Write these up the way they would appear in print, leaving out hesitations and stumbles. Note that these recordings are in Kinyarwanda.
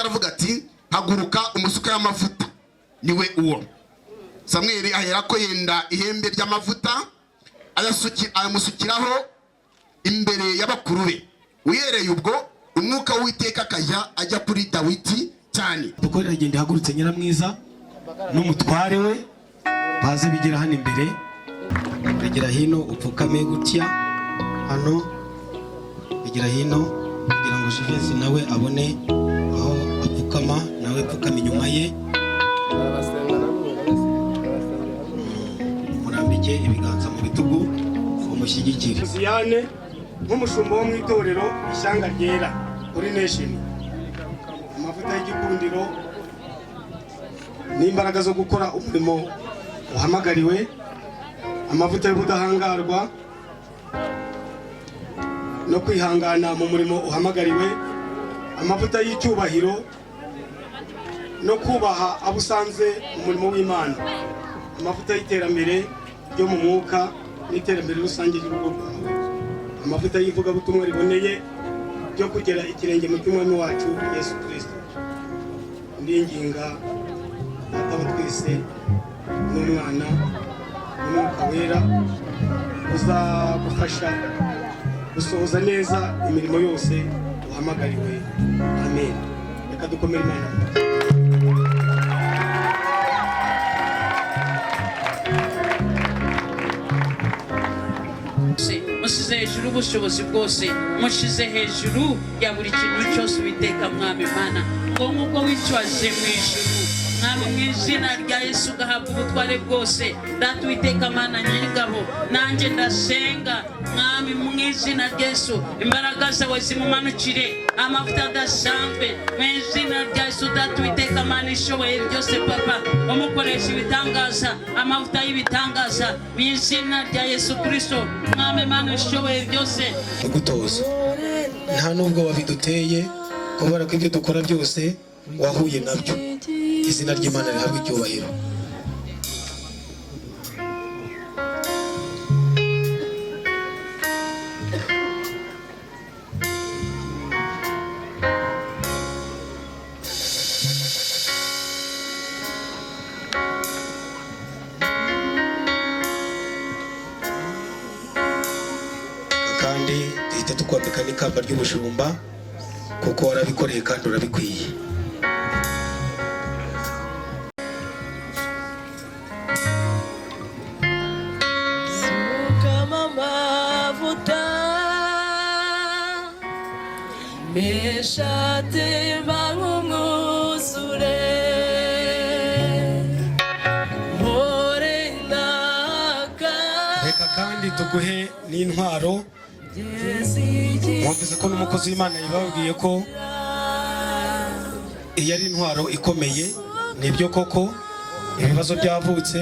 aravuga ati haguruka umusuka y'amavuta niwe uwo. Samweli ahera ko yenda ihembe ry'amavuta ayamusukiraho imbere y'abakuru be. Uyereye ubwo umwuka w'Uwiteka akajya ajya kuri Dawidi cyane. Kuko iragenda ihagurutse Nyiramwiza n'umutware we baze bigira hano imbere. Bigira hino upfukame gutya hano, bigira hino kugira ngo Jivency nawe abone aho apfukama, nawe apfukame inyuma ye. Murambike ibiganza mu bitugu umushyigikire. Ziyane nk'umushumba wo mu itorero ishyanga ryera kuri nation. Amavuta y'igikundiro n'imbaraga zo gukora umurimo uhamagariwe, amavuta y'ubudahangarwa no kwihangana mu murimo uhamagariwe, amavuta y'icyubahiro no kubaha abusanze mu murimo w'Imana, amavuta y'iterambere ryo mu mwuka n'iterambere rusange ry'urugo rwawe, amavuta y'ivugabutumwa riboneye ryo kugera ikirenge mu cy'umwami wacu Yesu Kristo. Ndinginga Data wa twese n'Umwana n'Umwuka wera uzagufasha gusohoza neza imirimo yose uhamagariwe. Amen. Reka dukomere Imana. Mushize hejuru ubushobozi bwose, mushize hejuru ya buri kintu cyose Uwiteka Mwami Imana, ngo nk'uko wicwaje mu ijuru Mwami mu izina rya Yesu ugahabwa ubutware bwose. Data Uwiteka Mana nyir'ingabo, nanjye ndasenga Mwami mu izina rya Yesu, imbaraga zawe zimumanukire, amavuta adasanzwe mu izina rya Yesu. Data Uwiteka Mana ishoboye byose Papa, umukoresha ibitangaza, amavuta y'ibitangaza mu izina rya Yesu Kristo. Mwami Mana ishoboye byose gutoza, nta nubwo wabiduteye kubera ko ibyo dukora byose wahuye nabyo. Izina ry'Imana rihabwa icyubahiro. Kandi duhita tukwambika n'ikamba ry'ubushumba kuko warabikoreye kandi urabikwiye. Reka kandi tuguhe n'intwaro. Mwumvise ko n'umukozi w'Imana yababwiye ko iyi ari intwaro ikomeye. Nibyo koko ibibazo byavutse,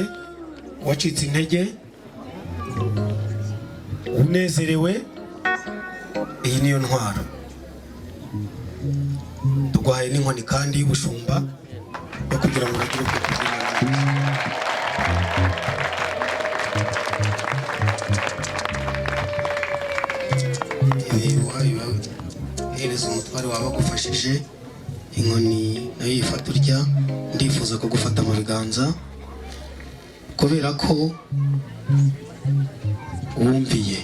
wacitse intege, unezerewe, iyi niyo ntwaro. Tugwaye n'inkoni kandi y'ubushumba yo kugira ngo bagire hereza umutware wawe bagufashije. Inkoni nayo yifata urya. Ndifuza ko gufata mu biganza kubera ko wumviye,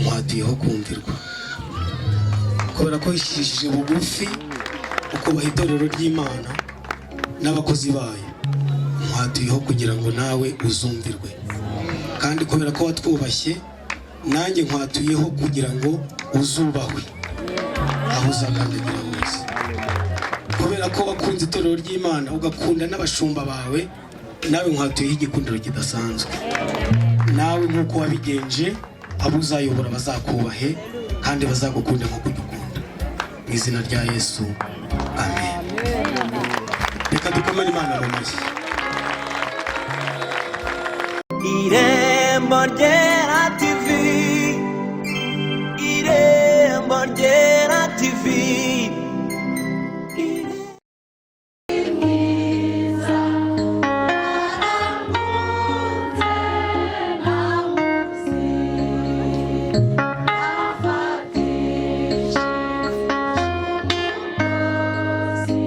mwatuyeho kumvirwa, kubera ko ishishije bugufi ukubaha itorero ry'Imana n'abakozi bayo, mwatuyeho kugira ngo nawe uzumvirwe. Kandi kubera ko watwubashye, nanjye nkwatuyeho kugira ngo uzubahwe aho uzakandagira hose. Kubera ko wakunze itorero ry'Imana ugakunda n'abashumba bawe, nawe nkwatuyeho igikundiro kidasanzwe. Nawe nk'uko wabigenje, abo uzayobora bazakubahe kandi bazagukunda nk'uko udukunda. Mu izina rya Yesu, amen. Reka dukomere Imana mu mashyi. Irembo ryera TV, Irembo ryera TV. See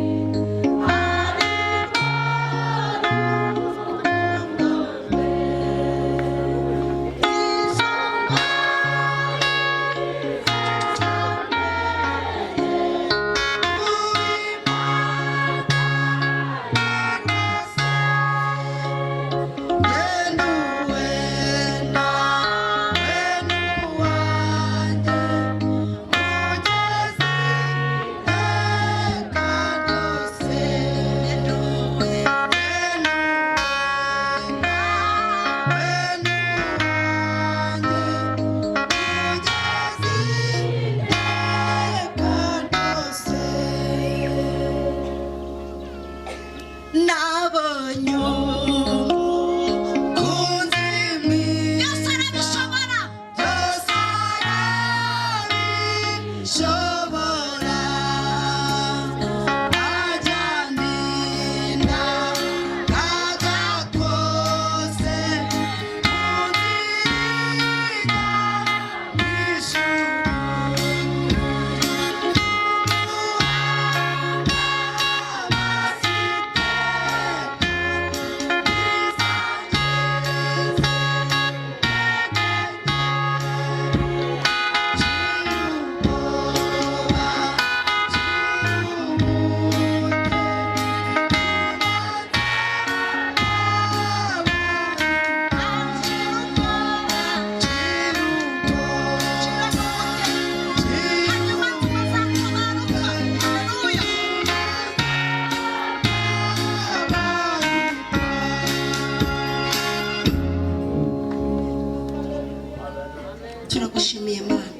turagushimiye Mana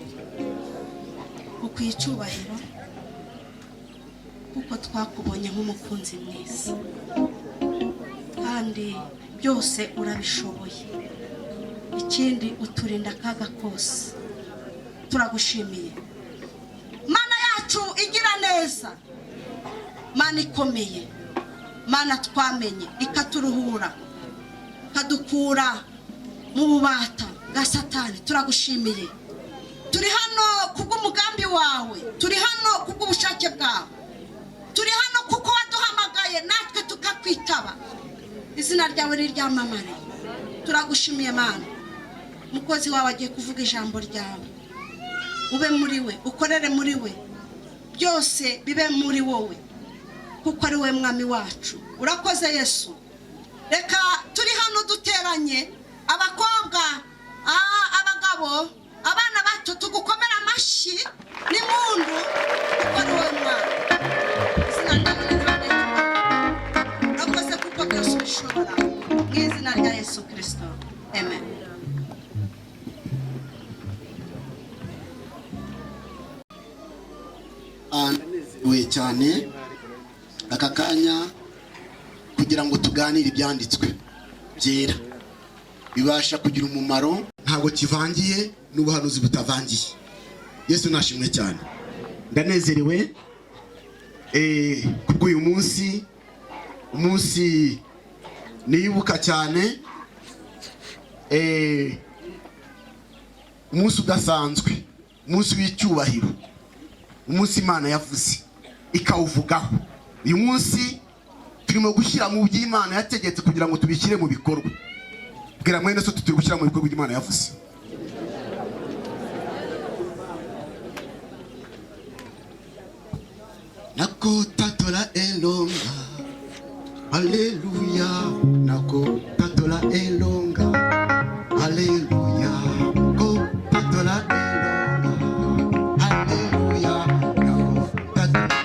ukwiye icyubahiro kuko twakubonye nk'umukunzi mwiza kandi byose urabishoboye ikindi uturinda akaga kose turagushimiye Mana yacu igira neza Mana ikomeye Mana twamenye ikaturuhura kadukura mu bubata bwa Satani turagushimiye turi hano kubw'umugambi wawe turi hano kubw'ubushake bwawe turi hano kuko waduhamagaye natwe tukakwitaba izina ryawe riryamamare turagushimiye Mana mukozi wawe agiye kuvuga ijambo ryawe ube muri we ukorere muri we byose bibe muri wowe kuko ari we mwami wacu urakoze Yesu reka turi hano duteranye abakobwa abagabo abana bato tugukomera amashyi n'impundu kuko ari wowe mwami izina ryawe urakoze kuko byose ubishobora mu izina rya Yesu Kristo amen. Ndanezerewe cyane aka kanya kugira ngo tuganire ibyanditswe byera bibasha kugira umumaro ntabwo kivangiye n'ubuhanuzi butavangiye. Yesu nashimwe cyane. Ndanezerewe kubwo uyu umunsi nibuka cyane umunsi udasanzwe umunsi w'icyubahiro umunsi Imana yavuze ikawuvugaho. Uyu munsi turimo gushyira mu by'Imana yategetse kugira ngo tubishyire mu bikorwa. Bwira mwene so turi gushyira mu bikorwa by'Imana yavuze. Nako tatola elonga Haleluya nako tatola elonga Haleluya ko tatola elonga Haleluya nako tatola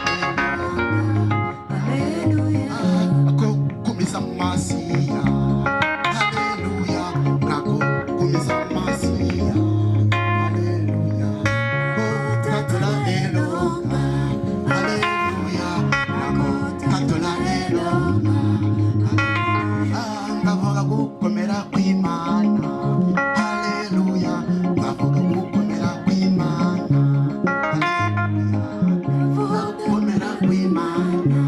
Haleluya ko kumisa masiya Haleluya nako kumisa masiya Haleluya ko tatola elonga Haleluya nako tatola elonga ndavuga gukomera kw'Imana Haleluya ndavuga gukomera kw'Imana Haleluya gukomera kw'Imana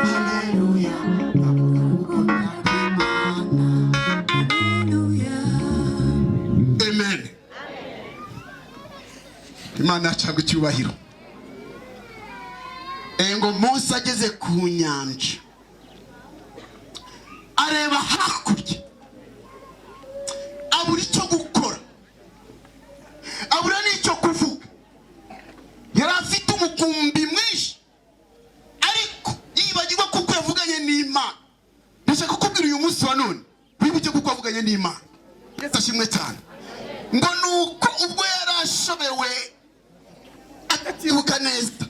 Haleluya ndavuga gukomera kw'Imana Haleluya. Amen. Imana yacu icyubahiro. Ngo Mose ageze ku nyanja areba hakurya abura icyo gukora abura n'icyo kuvuga yari afite umukumbi mwinshi ariko yibagirwa kuko yavuganye n'Imana. Ndashaka kukubwira uyu munsi wa none wibuke kuko yavuganye n'Imana. Yesu ashimwe cyane. Ngo nuko ubwo yari ashobewe akatibuka neza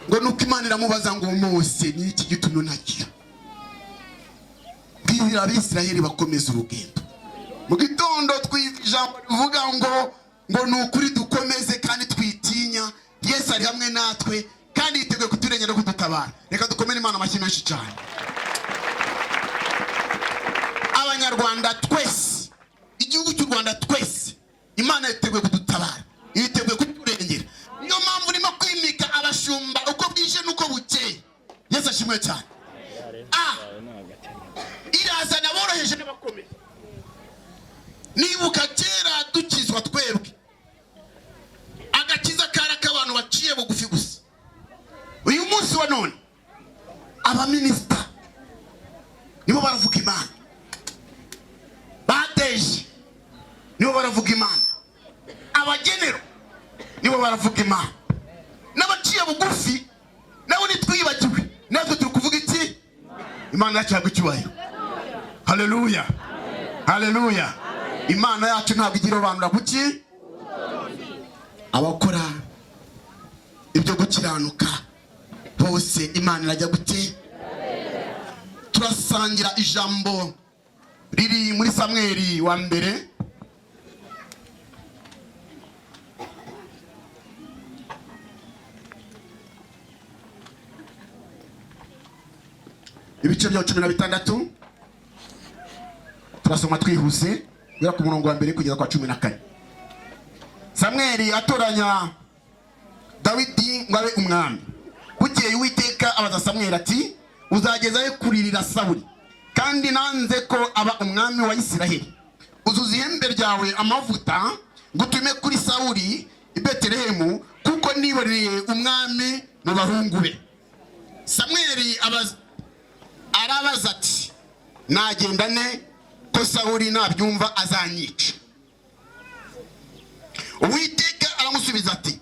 ngo nuko Imana iramubaza ngo Mose ni iki gitumye ntagira bwira Abisirayeli bakomeza urugendo. Mu gitondo ijambo rivuga ngo nukuri dukomeze kandi twitinya Yesu ari hamwe natwe kandi yiteguye kuturengera no kudutabara. Reka dukomere Imana amashyi menshi cyane. abanyarwanda twese, igihugu cy'u Rwanda twese, Imana yiteguye kudutabara, yiteguye kuturengera. Niyo mpamvu urimo kwimika abashumba uko bwije nuko bukeye. Yesu ashimwe cyane. Iraza naboroheje n'abakomeye. Nibuka kera dukizwa twebwe, agakiza kara k'abantu baciye bugufi gusa. Uyu munsi wa none abaminister nibo baravuga Imana, bateje nibo baravuga Imana, abagenero nibo baravuga Imana, n'abaciye bugufi nabo nitwibagiwe, natwe turi kuvuga iki? Imana yacu yagucyubahiro. Haleluya, haleluya. Imana yacu ntabwo igira abantu kuki abakora ibyo gukiranuka bose Imana irajya gute. Turasangira ijambo riri muri Samweli wa mbere ibice bya 16. Turasoma twihuse guhera ku murongo wa mbere kugeza kwa 14. Samweli atoranya Dawidi ngo abe umwami. Bukeye Uwiteka abaza Samweli ati, uzagezayo kuririra Sawuli, kandi nanze ko aba umwami wa Isiraheli. Uzuza ihembe ryawe amavuta, gutume kuri Sawuli i Betelehemu, kuko niboreye umwami mu bahungu be. Samweli arabaza ati, nagenda ne ko Sawuli nabyumva azanyica? Uwiteka aramusubiza ati,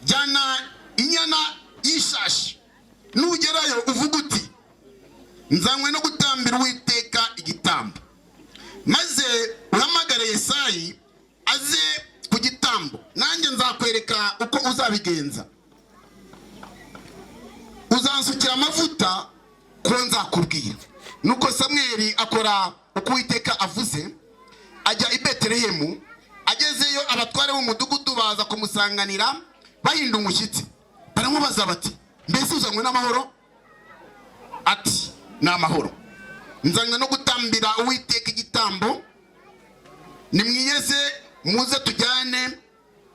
jyana inyana y'ishashi, nugerayo uvuga uti, nzanywe no gutambira Uwiteka igitambo. Maze uhamagare Yesayi aze ku gitambo, nanjye nzakwereka uko uzabigenza. Uzansukira amavuta ko nzakubwira. Nuko Samweli akora uko Uwiteka avuze, ajya i Betelehemu. Agezeyo abatware b'umudugudu baza kumusanganira bahinda umushyitsi. Baramubaza bati, mbese uzanywe n'amahoro? Ati, ni amahoro. Nzanywe no gutambira Uwiteka igitambo. Nimwiyeze muze tujyane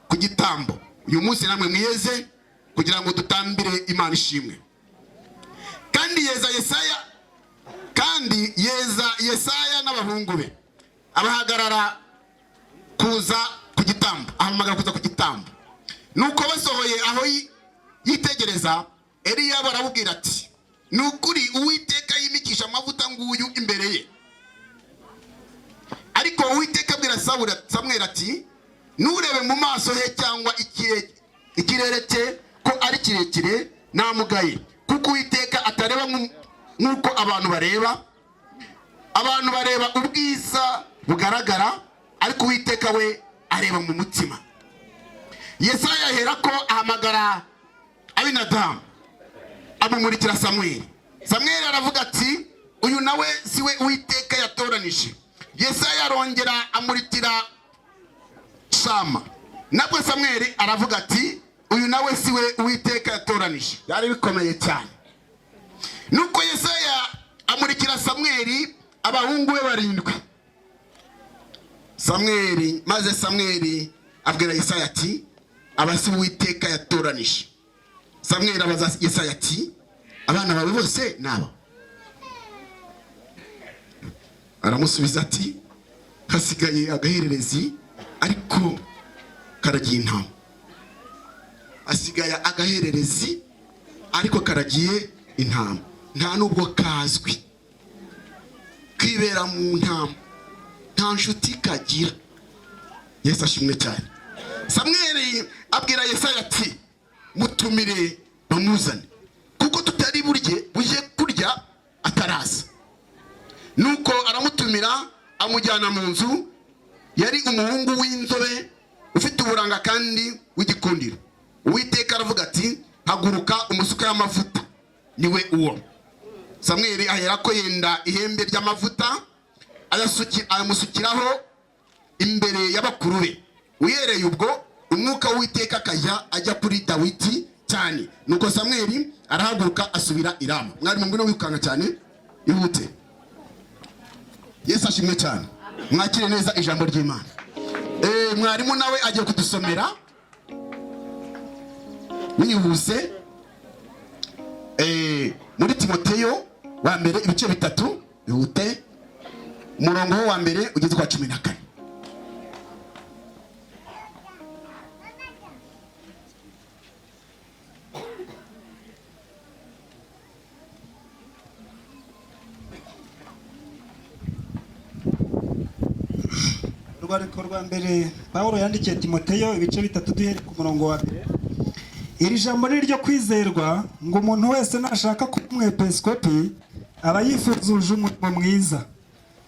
ku gitambo. Uyu munsi namwe mwiyeze kugira ngo dutambire Imana ishimwe. Kandi yeza Yesaya n'abahungu be, abahagarara kuza ku gitambo, ahamagara kuza ku gitambo. Nuko basohoye aho yitegereza, Eliya barabubwira ati, nukuri Uwiteka yimikisha amavuta nguyu imbere ye. Ariko Uwiteka abwira Samweli ati, nurebe mu maso he cyangwa ikirere cye ko ari kirekire, namugaye, kuko Uwiteka atareba nk'uko abantu bareba. Abantu bareba ubwiza bugaragara, ariko Uwiteka we areba mu mutima. Yesaya aherako ahamagara Abinadamu amumurikira Samweli. Samweli aravuga ati, uyu nawe siwe Uwiteka yatoranije. Yesaya arongera amurikira Shama. Nabwo Samweli aravuga ati, uyu nawe siwe Uwiteka yatoranije. Byari bikomeye cyane. Nuko Yesaya amurikira Samweli abahungu be 7. Maze Samweli abwira Yesaya ati, abasi Uwiteka yatoranije. Samweli abaza Yesaya ati, abana bawe bose nabo? Aramusubiza ati, hasigaye agahererezi, ariko karagiye intama. Hasigaye agahererezi, ariko karagiye intama. Nta nubwo kazwi, kwibera mu ntama, nta nshuti kagira. Yesu ashimwe cyane. Samweli abwira Yesaya ati, mutumire bamuzane, kuko tutari buje kurya ataraza. Nuko aramutumira, amujyana mu nzu. Yari umuhungu w'inzobe ufite uburanga kandi w'igikundiro. Uwiteka aravuga ati, haguruka umusuka y'amavuta, niwe uwo. Samweli aherako yenda ihembe ry'amavuta, ayamusukiraho imbere y'abakuru be. Uhereye ubwo umwuka w'Uwiteka akajya ajya kuri Dawidi cyane. Nuko Samweli arahaguruka asubira i Rama. Mwari mu ngwino wikanga cyane ihute. Yesu ashimwe cyane. Mwakire neza ijambo ry'Imana. Mwarimu nawe agiye kudusomera mwihuse muri Timoteyo wa mbere ibice 3 bihute umurongo wa mbere ugeze kwa 14. Urwariko rwa mbere Pawulo yandikiye Timoteyo ibice 3 duhere ku murongo wa mbere. Iri jambo ni ryo kwizerwa ngo umuntu wese nashaka kuba umwepiskopi aba yifuzuje umurimo mwiza.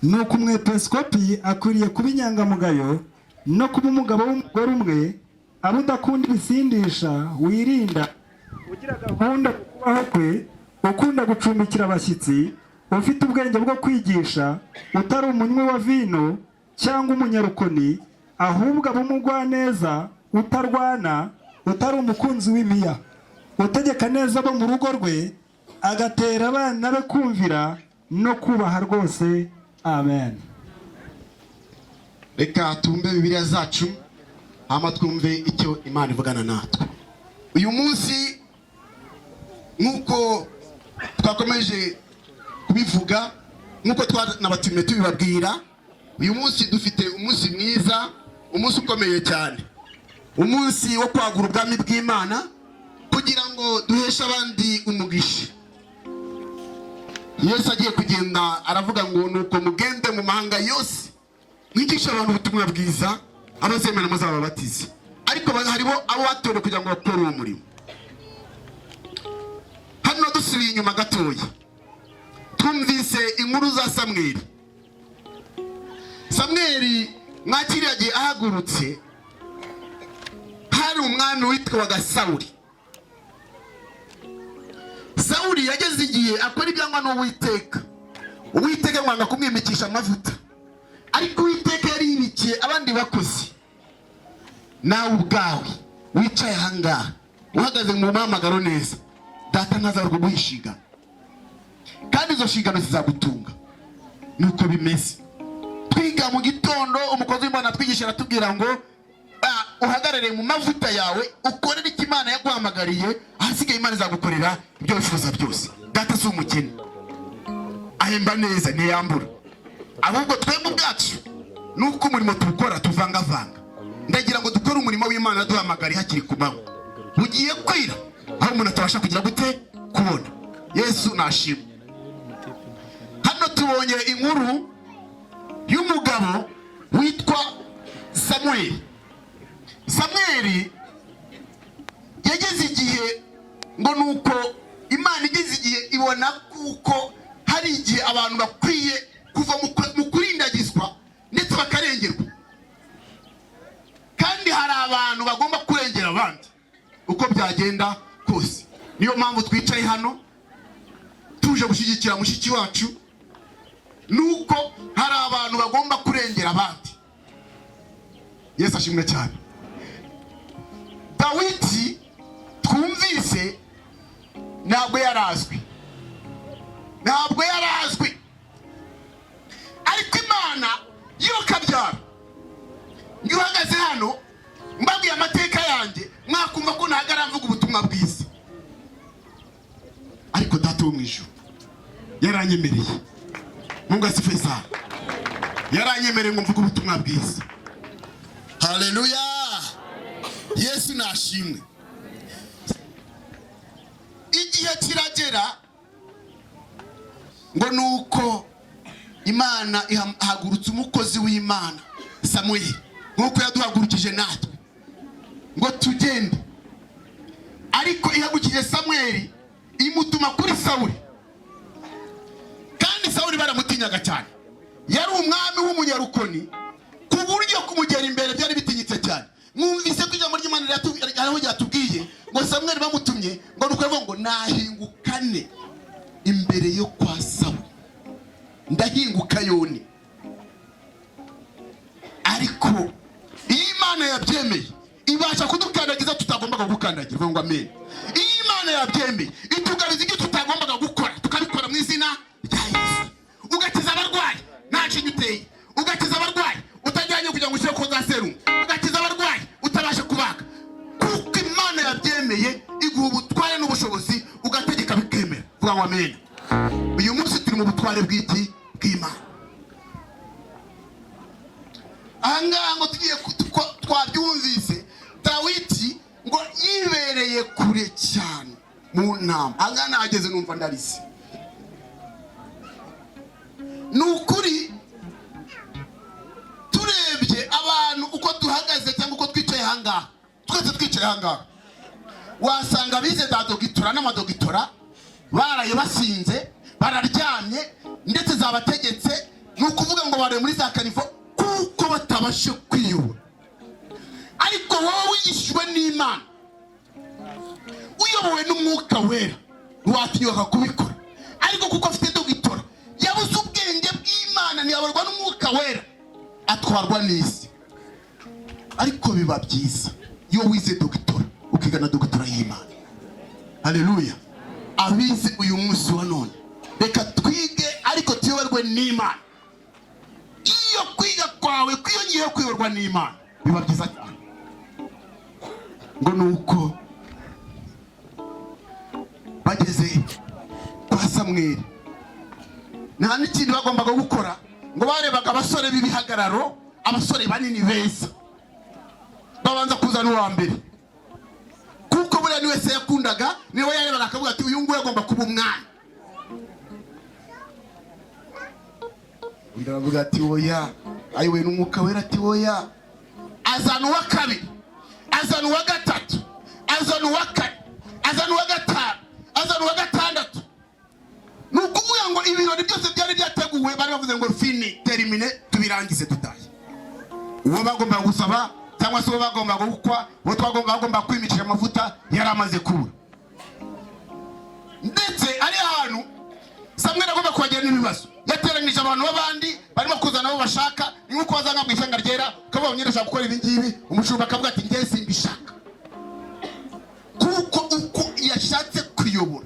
Nuko umwepiskopi akwiriye kuba inyangamugayo no kuba umugabo w'umugore umwe, aba udakunda ibisindisha, wirinda, ugira gahunda ku kubaho kwe, ukunda gucumbikira abashyitsi, ufite ubwenge bwo kwigisha, utari umunywi wa vino cyangwa umunyarukoni, ahubwo aba umugwaneza, utarwana, utari umukunzi w'imiya, utegeka neza abo mu rugo rwe, agatera abana be kumvira no kubaha rwose. Amen. Reka tumbe Bibiliya zacu hama twumve icyo Imana ivugana natwe. Uyu munsi nkuko twakomeje kubivuga, nkuko twanabatumye tubibabwira, uyu munsi dufite umunsi mwiza, umunsi ukomeye cyane, umunsi wo kwagura ubwami bw'Imana kugira ngo duheshe abandi umugisha. Yesu agiye kugenda aravuga ngo nuko mugende mu mahanga yose mwigisha abantu ubutumwa bwiza, abazemera muzababatize. Ariko hariho abo batore kugira ngo bakore uwo murimo. Hano dusubiye inyuma gatoya, twumvise inkuru za Samweli. Samweli mwakiriya gihe ahagurutse, hari umwami witwaga Sawuli. Sawuli yageze igihe akora ibyangwa n'Uwiteka. Uwiteka mwanga kumwimikisha amavuta, ariko Uwiteka yaribikiye abandi bakozi. Nawe ubwawe wicaye ahangaha uhagaze mu mpamagaro neza, data ntazaruka guhishiga, kandi izo shingano zizagutunga. Nuko bimeze. Twiga mu gitondo umukozi w'Imana twigisha aratubwira ngo uhagarare mu mavuta yawe, ukorere icyo Imana yaguhamagariye, ahasigaye Imana izagukorera ibyo wifuza byose. Data si umukene, ahemba neza ntiyambura, ahubwo twebwe ubwacu nuko umurimo tuwukora tuvangavanga. Ndagira ngo dukore umurimo w'Imana yaduhamagariye hakiri ku manywa, bugiye kwira aho umuntu atabasha kugira gute kubona. Yesu nashimwe. Hano tubonye inkuru y'umugabo witwa Samweli. Samweli yageze igihe ngo nuko Imana igeze igihe ibona kuko hari igihe abantu bakwiye kuva mu kurindagizwa ndetse bakarengerwa, kandi hari abantu bagomba kurengera abandi uko byagenda kose. Niyo mpamvu twicaye hano tuje gushyigikira mushiki wacu, nuko hari abantu bagomba kurengera abandi. Yesu ashimwe cyane. Dawidi twumvise ntabwo yarazwi, ariko Imana yo kabyara. Ngiye uhagaze hano mbabwiye amateka yanjye, mwakumva ko ntagara mvuga ubutumwa bwiza, ariko data wo mu ijuru yaranyemereye. Mungu asifiwe sana. Yaranyemereye ngo mvuge ubutumwa bwiza. Haleluya. Yesu nashimwe. Igihe kiragera ngo nuko Imana ihagurutse umukozi w'Imana Samweli, nkuko yaduhagurukije natwe ngo tugende. Ariko ihagurukije Samweli imutuma kuri Sawuli, kandi Sawuli baramutinyaga cyane. Yari umwami w'umunyarukoni ku buryo kumugera imbere byari bitinyitse cyane. Mwumvise ko ijambo ry'Imana ryatubwiye ngo Samweli bamutumye ngo nuko ngo nahingukane imbere yo kwa Sawuli, ndahinguka yone. Ariko Imana yabyemeye ibasha kudukandagiza tutagombaga gukandagira. Ngo amen. Imana yabyemeye itugariza ibyo tutagombaga gukora tukabikora mu izina rya Yesu. Ugakiza abarwayi nta kintu vuga ngo amen. Uyu munsi turi mu butware bw'iki bw'Imana. Ahangaha ngo tugiye twabyumvise Dawidi ngo yibereye kure cyane mu ntama. Ahangaha nageze numva ndarise. Nukuri turebye abantu uko duhagaze cyangwa uko twicaye ahangaha, twese twicaye ahangaha, wasanga bize za dogitora n'amadogitora baraye basinze, bararyamye, ndetse zabategetse ni ukuvuga ngo bare muri za kanivo kuko batabashe kwiyobora. Ariko wowe wigishijwe n'Imana, uyobowe n'Umwuka Wera, ntiwatinyuka kubikora. Ariko kuko afite dogitora, yabuze ubwenge bw'Imana, ntiyabarwa n'Umwuka Wera, atwarwa n'isi. Ariko biba byiza iyo wize dogitora ukiga na dogitora y'Imana. Haleluya. Abize uyu munsi wa none, reka twige ariko tuyoborwe n'Imana. Iyo kwiga kwawe kwiyongeyeho kuyoborwa n'Imana biba byiza cyane. Ngo nuko bageze kwa Samweli, nta n'ikindi bagombaga gukora, ngo barebaga abasore b'ibihagararo, abasore banini beza, babanza kuzana uwa mbere, kuko buriya ni wese yakundaga, niwe yarebaga akavuga ati uyu nguyu agomba kuba umwana. Ndavuga ati oya, ayiwe n'Umwuka Wera ati oya. Azana uwa kabiri, azana uwa gatatu, azana uwa kane, azana uwa gatanu, azana uwa gatandatu. Nukuvuga ngo ibirori byose byari byateguwe, bari bavuze ngo fini termine, tubirangize dutaye. Uwo bagomba gusaba cyangwa se uwo bagomba gukwa, uwo bagomba kwimikira amavuta yari amaze kubura. Ndetse ari ahantu Samweli agomba kubagira n'ibibazo, yateranyije abantu b'abandi barimo kuzana abo bashaka. Ni nkuko bazanga mu ishyanga ryera ukaba unyereza gukora ibi ngibi, umushumba akavuga ati njye simbishaka, kuko uko yashatse kuyobora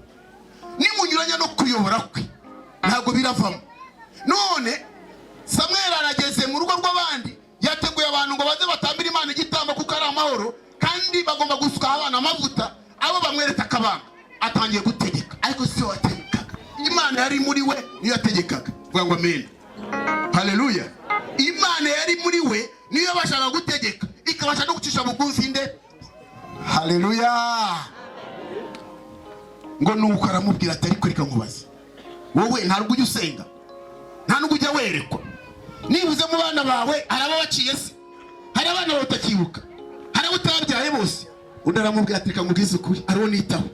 nimunyuranya no kuyobora kwe ntabwo biravamo. None Samweli arageze mu rugo rw'abandi, yateguye abantu ngo baze batambire Imana igitambo kuko ari amahoro, kandi bagomba gusuka abana amavuta, abo bamwereta akabanga. Atangiye gutegeka, ariko si we wategekaga, Imana yari muri we niyo yategekaga. Vuga ngo amen. Haleluya. Imana yari muri we niyo bashaka gutegeka, ikabasha no gucisha bugufi nde. Haleluya. Ngo nuko aramubwira ati ariko reka nkubaze, wowe nta rwo ujya usenga, nta n'ubwo ujya werekwa, nibuze mu bana bawe haraba baciye se, hari abana bawe utakibuka, hari abo utabyaye bose. Undi aramubwira ati reka nkubwize ukuri, ariwo nitaho,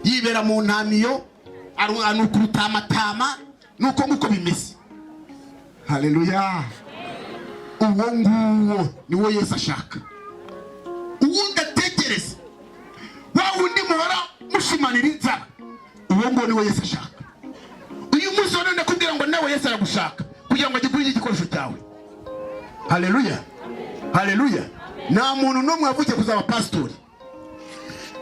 yibera mu ntamiyo, anukurutamatama, nuko nguko bimeze. Haleluya. Uwo nguwo niwo Yesu ashaka, uwo ndatekereza, wa wundi muhora mushimanira inzara, uwo nguwo niwo Yesu ashaka. Uyu munsi wa none ndakubwira ngo nawe Yesu aragushaka kugira ngo agikuriye igikoresho cyawe. Haleluya. Haleluya. Nta muntu n'umwe wavuze kuzaba pastori,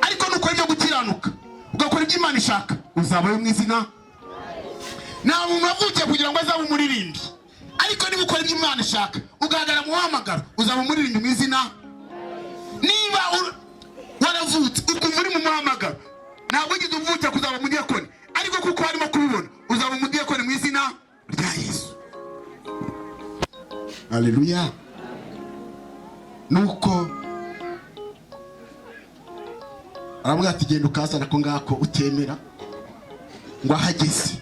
ariko nuko ibyo gukiranuka ugakora ibyo Imana ishaka uzabayo mu izina. Nta muntu wavuze kugira ngo azabe umuririmbyi, ariko niba ukora ibyo Imana ishaka ugahagarara mu hamagara uzaba umuririmbyi mu izina. Niba waravutse ukumva uri mu muhamagaro, ntabwo ugize uvuke kuzaba umudiyakoni, ariko kuko harimo kubibona uzaba umudiyakoni mu izina rya Yesu. Haleluya. Nuko aramubwira ati genda ukazana ko ngako utemera. Ngo ahageze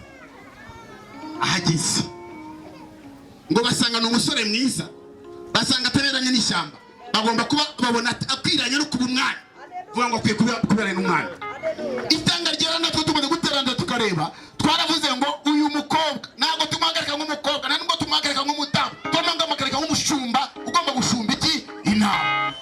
ngo basanga n'umusore mwiza, basanga ataberanye n'ishyamba, bagomba kuba babona akwiranye no kuba umwana. Vuga ngo akwiye kuberanye n'umwana. Itanga ryera natwe tumaze guterana tukareba, twaravuze ngo uyu mukobwa ntabwo tumuhagarika nk'umukobwa, ntabwo tumuhagarika nk'umutamu, tumuhagarika nk'umushumba ugomba gushumba iki intama.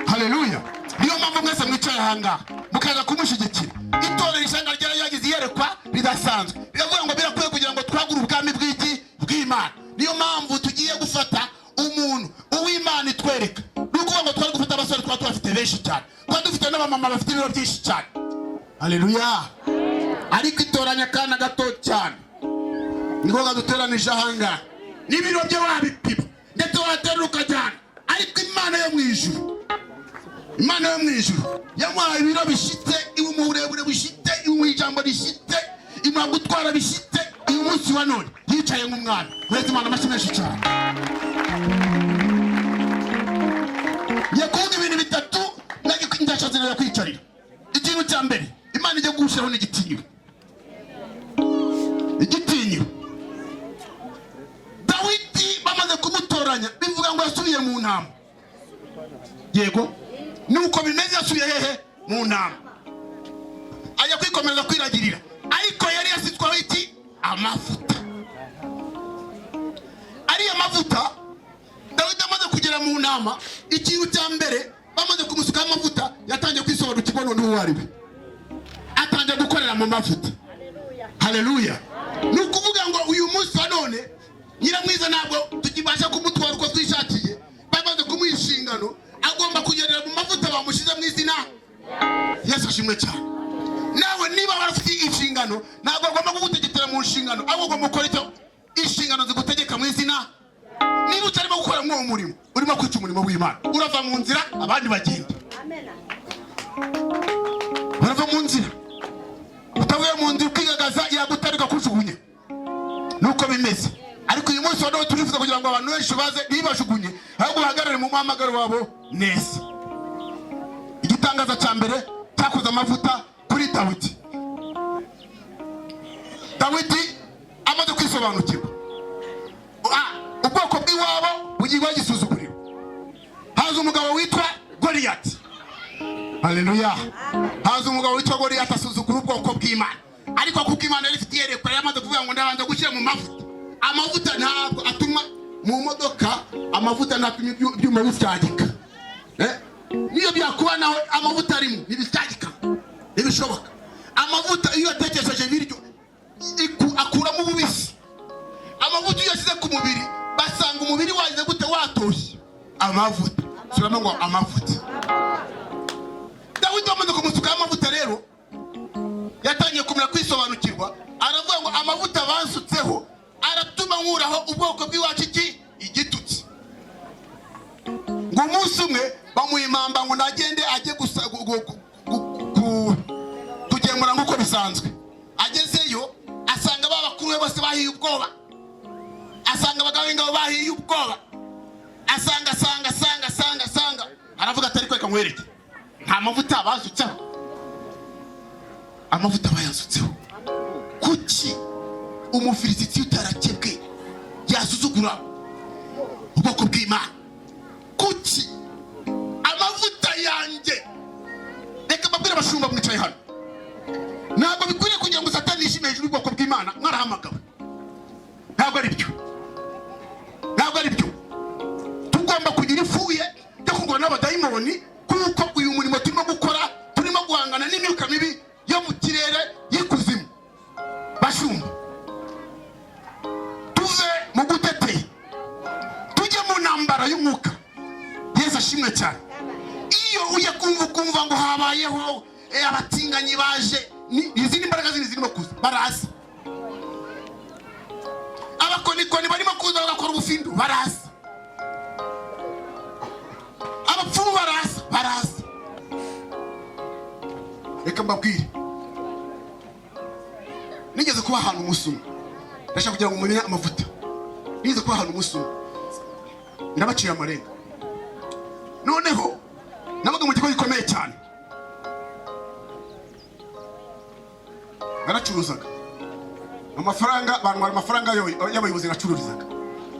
Haleluya. Niyo mpamvu mwese mwicaye ahangaha mukaza kumushyigikira. Itorero ishyanga ryera yagize iyerekwa ridasanzwe, biravuga ngo birakwiye kugira ngo twagure ubwami bw'iki bw'Imana. Niyo mpamvu tugiye gufata umuntu uw'Imana itwereka. Nuko ngo twari gufata abasore twaba tubafite benshi cyane, twari dufite n'abamama bafite ibiro byinshi cyane. Haleluya. Ariko itoranya akana gato cyane niko gaduteranije ahangaha, n'ibiro bye wabipima ndetse waterura ukajyana. Ariko Imana yo mu ijuru, Imana yo mu ijuru yamuhaye ibiro bishite, iwe mu burebure bishite, iwe mu ijambo rishite, imuha gutwara bishyitse uyu munsi wa none yicaye nk'umwana. Mwese Imana amashyi menshi cyane. Yakuvuga ibintu bitatu ndashatse nayo kwicarira. Ikintu cya mbere Imana ijya gushiraho n'igitinyiro. Igitinyiro. Dawidi bamaze kumutoranya bivuga ngo yasubiye mu ntama. Yego nuko bimeze, yasubiye hehe? Mu ntama. Ajya kwikomeza kwiragirira, ariko yari yasitsweho iki? Amavuta. Ari amavuta Dawidi amaze kugera mu ntama, ikintu cya mbere bamaze kumusukaho amavuta yatangiye kwisobanukirwa none uwo ari we. Atangiye gukorera mu mavuta. Haleluya. Nukuvuga ngo uyu munsi wa none Nyiramwiza ntabwo tukibasha kumutwara uko twishakiye, bamaze kumuha inshingano, agomba kugerera mu mavuta bamushize mu izina. Yesu ashimwe cyane. Nawe niba warafite inshingano, ntabwo agomba kugutegekera mu nshingano, ahubwo ugomba gukora icyo inshingano zigutegeka mu izina. Niba utarimo gukora mw'uwo murimo, urimo kwica umurimo w'Imana, urava mu nzira abandi bagenda. Urava mu nzira, utavuye mu nzira ukigagaza yagutarika kujugunye. Nuko bimeze. Ariko uyu munsi wa none turifuza kugira ngo abantu benshi baze bibajugunye, ahubwo bahagarare mu muhamagaro wabo neza. Igitangaza cya mbere cyakoze amavuta kuri Dawidi. Dawidi amaze kwisobanukirwa, ubwoko bw'iwabo bugiye bagisuzugurira. Haza umugabo witwa Goliyati. Haleluya. Haza umugabo witwa Goliyati asuzugura ubwoko bw'Imana, ariko kuko Imana yari ifite iyerekwa, yamaze kuvuga ngo ndabanza gushyira mu mavuta. Amavuta ntabwo atuma mu modoka, amavuta ntatuma ibyuma bisyagika. Niyo byakuba naho amavuta arimo ntibisyagika, ntibishoboka. Amavuta iyo yatekesheje ibiryo akuramo ububisi. Amavuta iyo yashyize ku mubiri basanga umubiri wagize gute? Watoshye. Amavuta suramo ngo amavuta. Dawidi amaze kumusukaho amavuta rero yatangiye kumenya kwisobanukirwa, aravuga ngo amavuta bansutseho aratuma nkuraho ubwoko bw'iwacu igitutsi. Ngo umunsi umwe bamuha impamba ngo nagende ajye gusa kugemura nk'uko bisanzwe. Agezeyo asanga babakuru be bose bahiye ubwoba, asanga abagabo b'ingabo bahiye ubwoba, asanga aravuga atari kweka nkwereke nta mavuta basutseho. Amavuta bayasutseho. Kuki umufilisiti utarakebwe yasuzugura ubwoko bw'Imana? Kuki amavuta yanjye? Reka babwire abashumba mwicaye hano, ntabwo bikwiriye kugira ngo Satani yishime hejuru y'ubwoko bw'Imana. Mwarahamagawe. Ntabwo ari byo, ntabwo ari byo. Tugomba kugira ifuye yo kurwana n'abadayimoni, kuko uyu murimo turimo gukora, turimo guhangana n'imyuka mibi yo mu kirere y'ikuzimu. Bashumba, tuve mu guteteye tujye mu ntambara y'umwuka. Yesu ashimwe cyane. Iyo ujya kumva ngo habayeho abatinganyi baje, izindi mbaraga zindi zirimo kuza, baraza. Abakonikoni barimo kuza bagakora ubufindu, baraza. Abapfumu baraza. Reka mbabwire, nigeze kuba ahantu umusuma, ndashaka kugira ngo mumenye amavuta. Nigeze kuba ahantu umusuma, ndabaciye amarenga. Noneho nabaga mu kigo gikomeye cyane, naracuruzaga amafaranga, bantwara amafaranga y'abayobozi nacururizaga.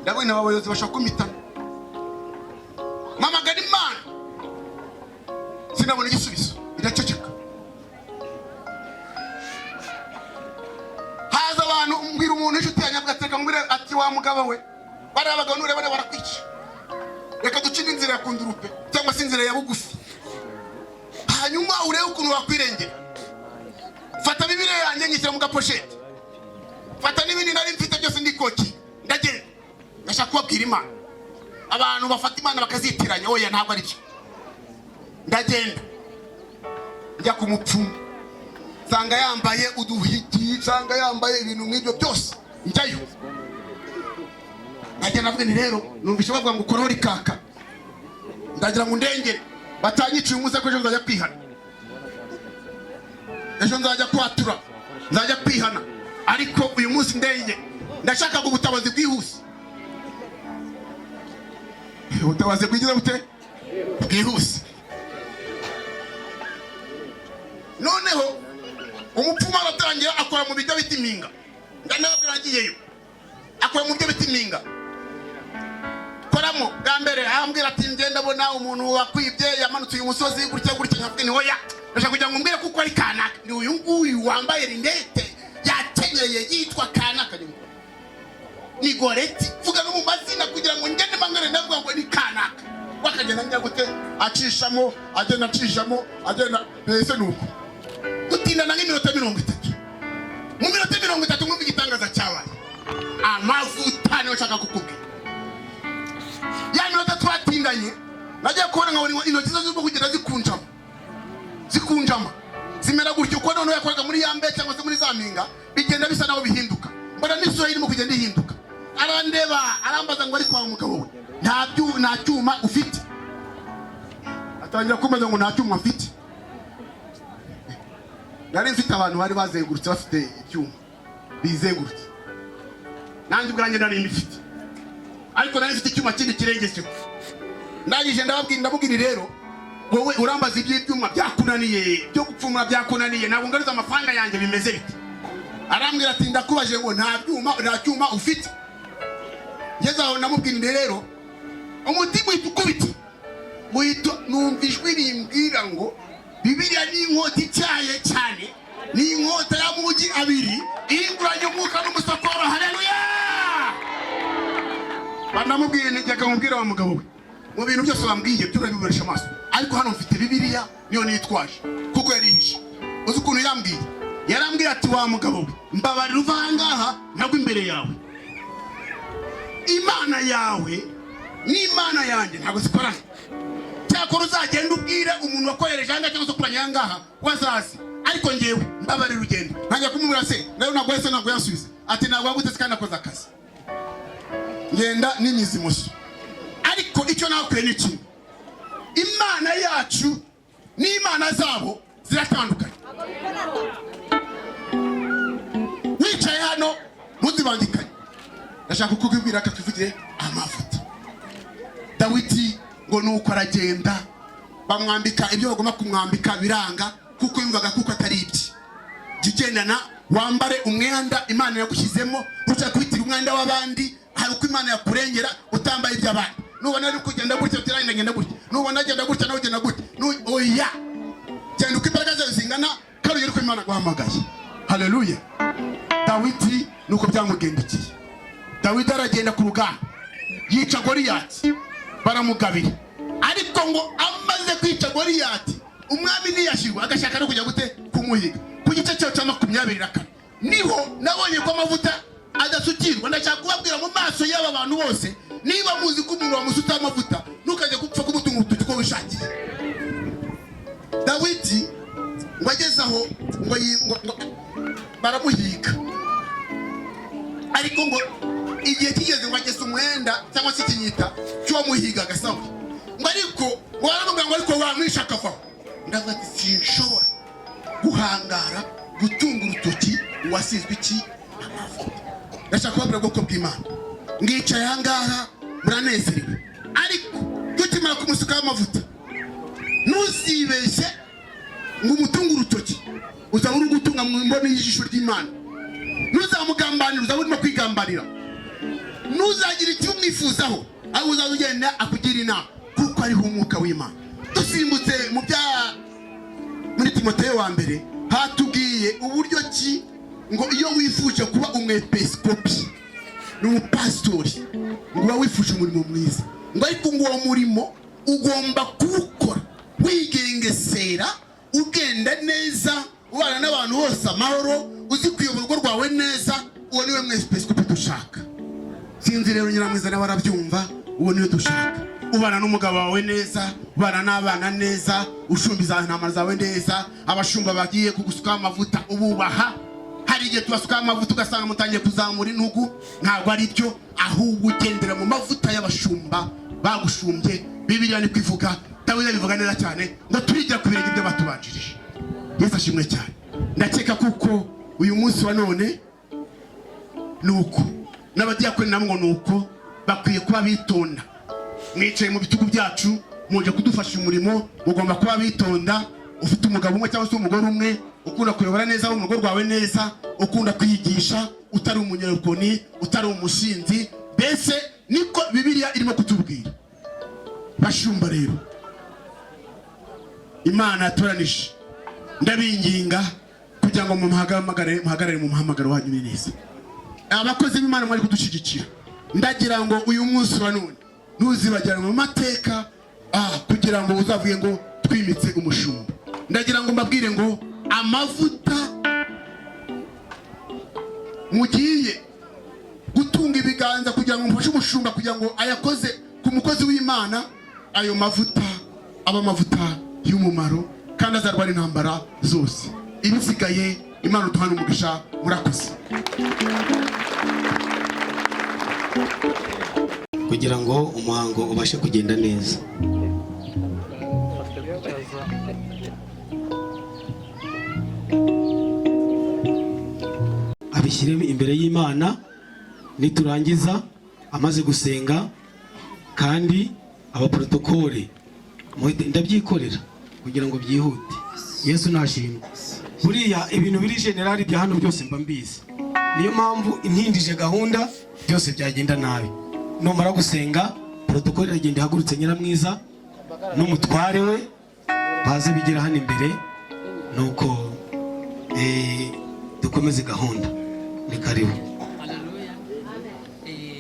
Ndabona abayobozi bashaka kumitana, mpamagara Imana sinabona igisubizo, iraceceka. Haza abantu mbwira umuntu inshuti yanyagateka mbwira ati wa mugabo we bari abagabo nure bari barakwica, reka dukine inzira ya kundurupe cyangwa se inzira ya bugufi, hanyuma urebe ukuntu wakwirengera. Fata Bibiliya yanjye nyishyira mu gaposhete, fata n'ibindi nari mfite byose ndikoki, ndagenda. Ndashaka kubabwira Imana, abantu bafata Imana bakazitiranya, oya ntabwo ari cyo. Ndagenda njya ku mupfumu, nsanga yambaye uduhigi, nsanga yambaye ibintu nk'ibyo byose, njyayo. Ndagenda avuga ni rero numvise bavuga ngo koraho rikaka, ndagira ngo ndengere batanyiciye umunsi ko ejo nzajya kwihana, ejo nzajya kwatura, nzajya kwihana. ariko uyu munsi ndenge ndashaka ubutabazi bwihuse. Ubutabazi bwigira bute? Bwihuse. Noneho umupfumu aratangira akora mu bijya bitiminga. Ndanababwira ngiyeyo akora mu byo bitiminga. Koramo gambere ambwira ati ngenda bona umuntu wakwibye yamanutse uyu musozi gutya gutya nkafite ni hoya. Ndashaka kugira ngo mbwire kuko ari kanaka. Ni uyu nguyu wambaye rindete yakenyeye yitwa kanaka. Ni goreti vuga no mu mazina kugira ngo ngende mangare ndavuga ngo ni kanaka. Wakagenda njya gute acishamo agenda acishamo agenda ese nuko gutinda na nk'iminota 30 mu minota 30 mwumva igitangaza cyabaye. Amavuta niyo nshaka kukubwira. Ya minota twatindanye najya kubona nkabona intoki zo zirimo kugenda zikunjama zimera gutyo ko none yakoraga muri yambe cyangwa se muri zaminga bigenda bisa naho bihinduka. Mbona n'isura irimo kugenda ihinduka. Arandeba arambaza ngo ari kwa mugabo we nta cyuma ufite. Atangira kumaza ngo nta cyuma afite. Nari mfite abantu bari bazengurutse bafite icyuma bizengurutse. Nanjye ubwanjye nari mfite. Ariko nari mfite icyuma kindi kirengeje. Ndagije ndababwira rero wowe urambaza iby'ibyuma byakunaniye byo gupfumura byakunaniye ntabwo ngaruza amafaranga yanjye bimeze bite. Arambwira ati ndakubaje ngo nta cyuma ufite. Ngeze aho namubwira rero umutima ukubita muhito numva ijwi rimbwira ngo Bibiliya ni inkota icyaye cyane ni inkota ya mugi abiri inguranye umwuka n'umusokoro. Haleluya. Banamubwira nijyaga mubwira wa mugabo we mu bintu byose bambwiye byurabiboresha amaso ariko hano mfite Bibiliya niyo nitwaje kuko yarihishe. Uzi ukuntu yambwiye yarambwira ati wa mugabo we mbabarira uvangaha ntabwo imbere yawe Imana yawe n'Imana yanjye ntabwo zikorana. Cyakora uzagenda ubwire umuntu wakohereje hanga cyangwa se kuranya ngaha wazazi ariko ngewe mbabarira urugendo. Ntajya kumubwira se rero ntabwo yese ntabwo yasubiza ati ntabwo wagutse kandi akoze akazi ngenda n'imizi muso. Ariko icyo nakwe ni kimwe Imana yacu n'Imana zabo ziratandukanye. Wicaye hano ntuzibangikanye. Ndashaka kukubwira ko twivugire amavuta. Dawidi ngo nuko aragenda bamwambika ibyo bagomba kumwambika biranga kuko yumvaga kuko atari ibye. Jigendana wambare umwenda Imana yagushyizemo uca kwitira umwenda w'abandi. Hari uko Imana yakurengera utambaye iby'abandi. Nubona ari kugenda gutya utiranye ngenda gutya. Nubona agenda gutya nawe ugenda gutya. Oya. Cyane uko imbaraga zawe zingana karuye uko Imana guhamagaye. Haleluya. Dawidi nuko byamugendekiye. Dawidi aragenda ku rugamba yica Goliyati baramugabira. Ariko ngo amaze kwica Goliyati umwami niyashirwa agashaka no kujya gute kumuhiga ku gice cyo cya 24 niho nabonye ko amavuta adasukirwa. Ndashaka kubabwira mu maso y'aba bantu bose niba muzi ko umuntu wamusuta amavuta ntukajye gupfa kumutunga ututi ko wishakiye. Dawidi wagezaho ngo baramuhiga ariko ngo igihe kigeze ngo ageze umwenda cyangwa se ikinyita cyo muhiga gasawe ngo ariko waramubwira ngo ariko wamwisha akafa. Ndavuga ati sinshobora guhangara gutunga urutoki wasizwe iki amavuta. Ndashaka kubabwira ubwoko bw'Imana ngicaye ahangaha muranezerewe ariko tukimara kumusuka amavuta ntuzibeshye ngo umutunga urutoki uzabura gutunga mu mboni y'ijisho ry'Imana. Ntuzamugambanira uzabura kwigambanira. Nuzagira icyo umwifuzaho aho uzagenda akugira inama kuko ariho umwuka w'Imana. Dusimbutse mu bya muri Timoteyo wa mbere hatubwiye uburyo ki ngo iyo wifuje kuba umwepiskopi n'umupastori ngo wifuje umurimo mwiza ngo ariko ngo uwo murimo ugomba kuwukora wigengesera ugenda neza ubana n'abantu bose amahoro uzi kuyobora urugo rwawe neza. Uwo niwe mwepiskopi dushaka. Sinzi rero Nyiramwiza nawe arabyumva. Uwo niwe dushaka. Ubana n'umugabo wawe neza, ubana n'abana neza, ushumbiza intama zawe neza. Abashumba bagiye kugusuka amavuta ububaha. Hari igihe tubasuka amavuta ugasanga mutangiye kuzamura intugu. Ntabwo ari byo, ahubwo ugendera mu mavuta y'abashumba bagushumbye. Bibiliya ni kwivuga, Dawidi bivuga neza cyane ngo turigira kubirega ibyo batubanjirije. Yesu ashimwe cyane. Ndakeka kuko uyu munsi wa none nuko n'abadiyakoni nabo nuko bakwiye kuba bitonda. Mwicaye mu bitugu byacu muje kudufasha umurimo, mugomba kuba bitonda. Ufite umugabo umwe cyangwa se umugore umwe, ukunda kuyobora neza mu rugo rwawe neza, ukunda kwiyigisha, utari umunyarukoni, utari umushinzi. Bese niko Bibiliya irimo kutubwira. Bashumba rero, Imana yatoranije, ndabinginga kugira ngo muhagarare mu muhamagaro wanyu neza. Abakozi b'Imana mwari kudushigikira, ndagira ngo uyu munsi wa none ntuzibagirane mu mateka kugira ngo uzavuge ngo twimitse umushumba. Ndagira ngo mbabwire ngo amavuta mugiye gutunga ibiganza kugira ngo mufashe umushumba kugira ngo ayakoze ku mukozi w'Imana, ayo mavuta aba amavuta y'umumaro kandi azarwara intambara zose. Ibisigaye Imana uduhana umugisha. Murakoze. kugira ngo umuhango ubashe kugenda neza. Abishyiremo imbere y'Imana, niturangiza amaze gusenga kandi abaprotokole ndabyikorera kugira ngo byihute. Yesu nashimwe. Buriya ibintu biri generali bya hano byose mba mbizi, niyo mpamvu intindije gahunda byose byagenda nabi. Numara gusenga protokole iragenda ihagurutse Nyiramwiza n'umutware we baze bigira hano imbere, nuko dukomeze gahunda. Ni karibu. Haleluya.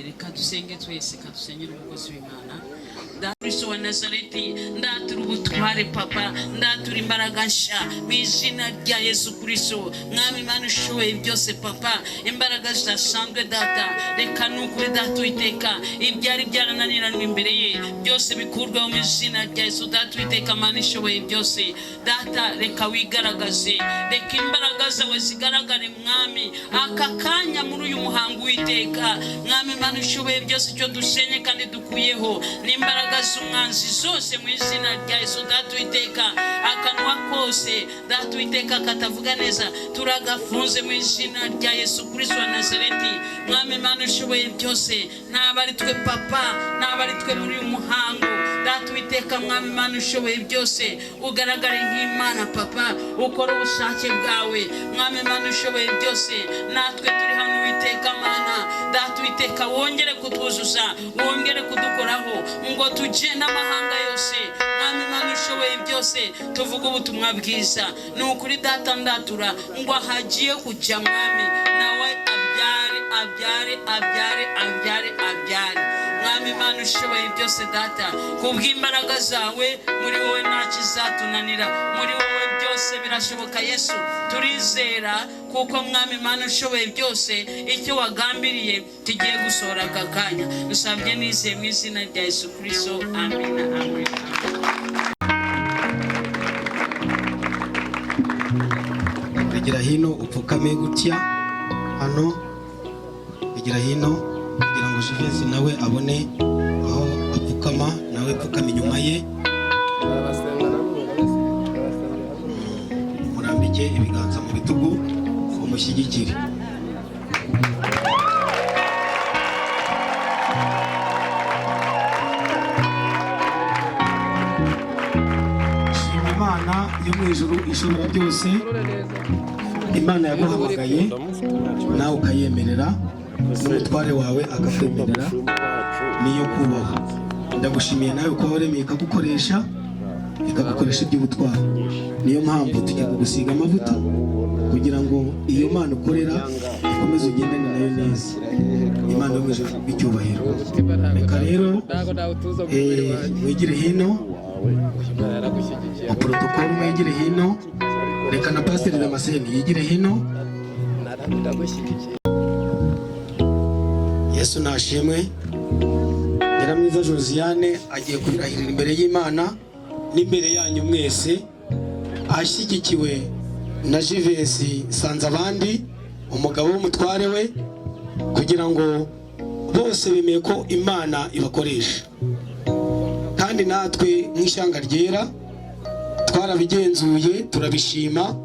Reka dusenge twese, kadusenyera umukozi w'Imana. Kristo wa Nazareti, ndatura ubutware papa, ndatura imbaraga nshya mu izina rya Yesu Kristo. Mwami Imana ushoboye byose papa, imbaraga zidasanzwe data, reka nukuri data Uwiteka ibyari byarananiranwe imbere ye byose bikurweho mu izina rya Yesu. Data Uwiteka Mana ishoboye byose, data reka wigaragaze, reka imbaraga zawe zigaragare mwami aka kanya muri uyu muhango Uwiteka. Mwami Imana ushoboye byose, icyo dusenye kandi dukuyeho n'imbaraga z'umwanzi zose mu izina rya Yesu. Data Uwiteka akanwa kose data Uwiteka katavuga neza turagafunze mu izina rya Yesu Kristo wa Nazareti. Mwami Imana ushoboye byose, ntabari twe papa, ntabari twe muri uyu muhango data Uwiteka. Mwami Imana ushoboye byose, ugaragare nk'Imana papa, ukora ubushake bwawe. Mwami Imana ushoboye byose, natwe turi hano Uwiteka Mana data Uwiteka, wongere kutwuzuza, wongere kudukoraho ngo tujye n'amahanga yose. Mwami Imana ushoboye byose, tuvuga ubutumwa bwiza. Ni ukuri data ndatura ngo hagiye kujya mwami nawe abyare. Mwami Imana ushoboye byose data, kubw'imbaraga zawe muri wowe nta kizatunanira, muri wowe byose birashoboka Yesu. Turizera kuko Mwami Imana ushoboye byose, icyo wagambiriye kigiye gusohora aka kanya. Dusabye nizeye mu izina rya Yesu Kristo. Amina. Amen. Igira hino upfukame gutya hano, igira hino kugira ngo Jivezi nawe abone aho apfukama, nawe pfukame inyuma ye. Murambike ibiganza mu bitugu umushyigikire. Shima Imana yo mu ijuru ishobora byose, Imana yaguhamagaye nawe ukayemerera, n'umutware wawe akakwemerera, niyo kubaha. Ndagushimiye nawe ko waremeye ikagukoresha iby'ubutwari. Niyo mpamvu tujya kugusiga amavuta kugira ngo iyo Mana ukorera ikomeze ugendane nayo neza. Imana yo mu ijuru icyubahiro. Reka rero mwigire hino, protokole mwigire hino, reka na Pasiteri Damascene yigire hino. Yesu nashimwe. Nyiramwiza Josiane agiye kurahirira imbere y'Imana n'imbere yanyu mwese, ashyigikiwe na Jivesi sanze abandi, umugabo w'umutware we, kugira ngo bose bemeye ko Imana ibakoresha. Kandi natwe nk'ishyanga ryera twarabigenzuye turabishima.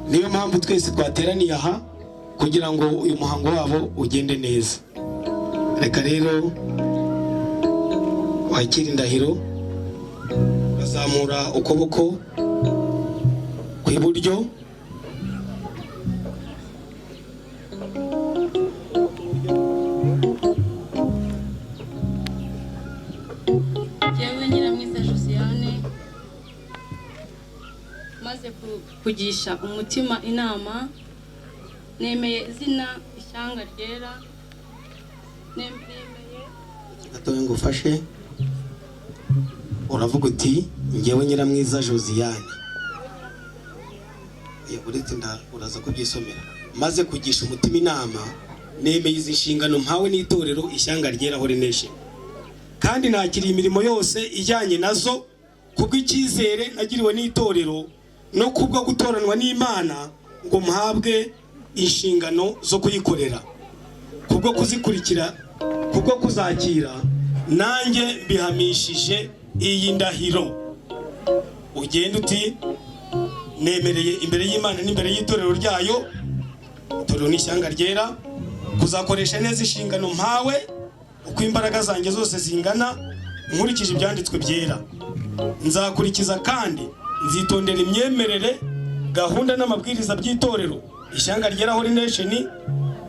Niyo mpamvu twese twateraniye aha kugira ngo uyu muhango wabo ugende neza. Reka rero wakira indahiro, bazamura ukuboko kw'iburyo, maze kugisha umutima inama, nemeye izina ishyanga ryera, nemeye gatoya ngufashe, uravuga uti ngewe Nyiramwiza Josiane, uretse uraza kubyisomera. Maze kugisha umutima inama, nemeye izi nshingano mpawe n'itorero ishyanga ryera HUMURIZA, kandi nakiriye imirimo yose ijyanye nazo kubw'icyizere nagiriwe n'itorero no kubwo gutoranwa n'Imana ngo mpabwe inshingano zo kuyikorera, kubwo kuzikurikira, kubwo kuzakira, nanjye bihamishije iyi ndahiro. Ugenda uti nemereye imbere y'Imana n'imbere y'itorero ryayo, itorero n'ishyanga ryera, kuzakoresha neza inshingano mpawe uko imbaraga zanjye zose zingana, nkurikije ibyanditswe byera. Nzakurikiza kandi nzitondera imyemerere, gahunda n'amabwiriza by'itorero ishyanga ryera HUMURIZA,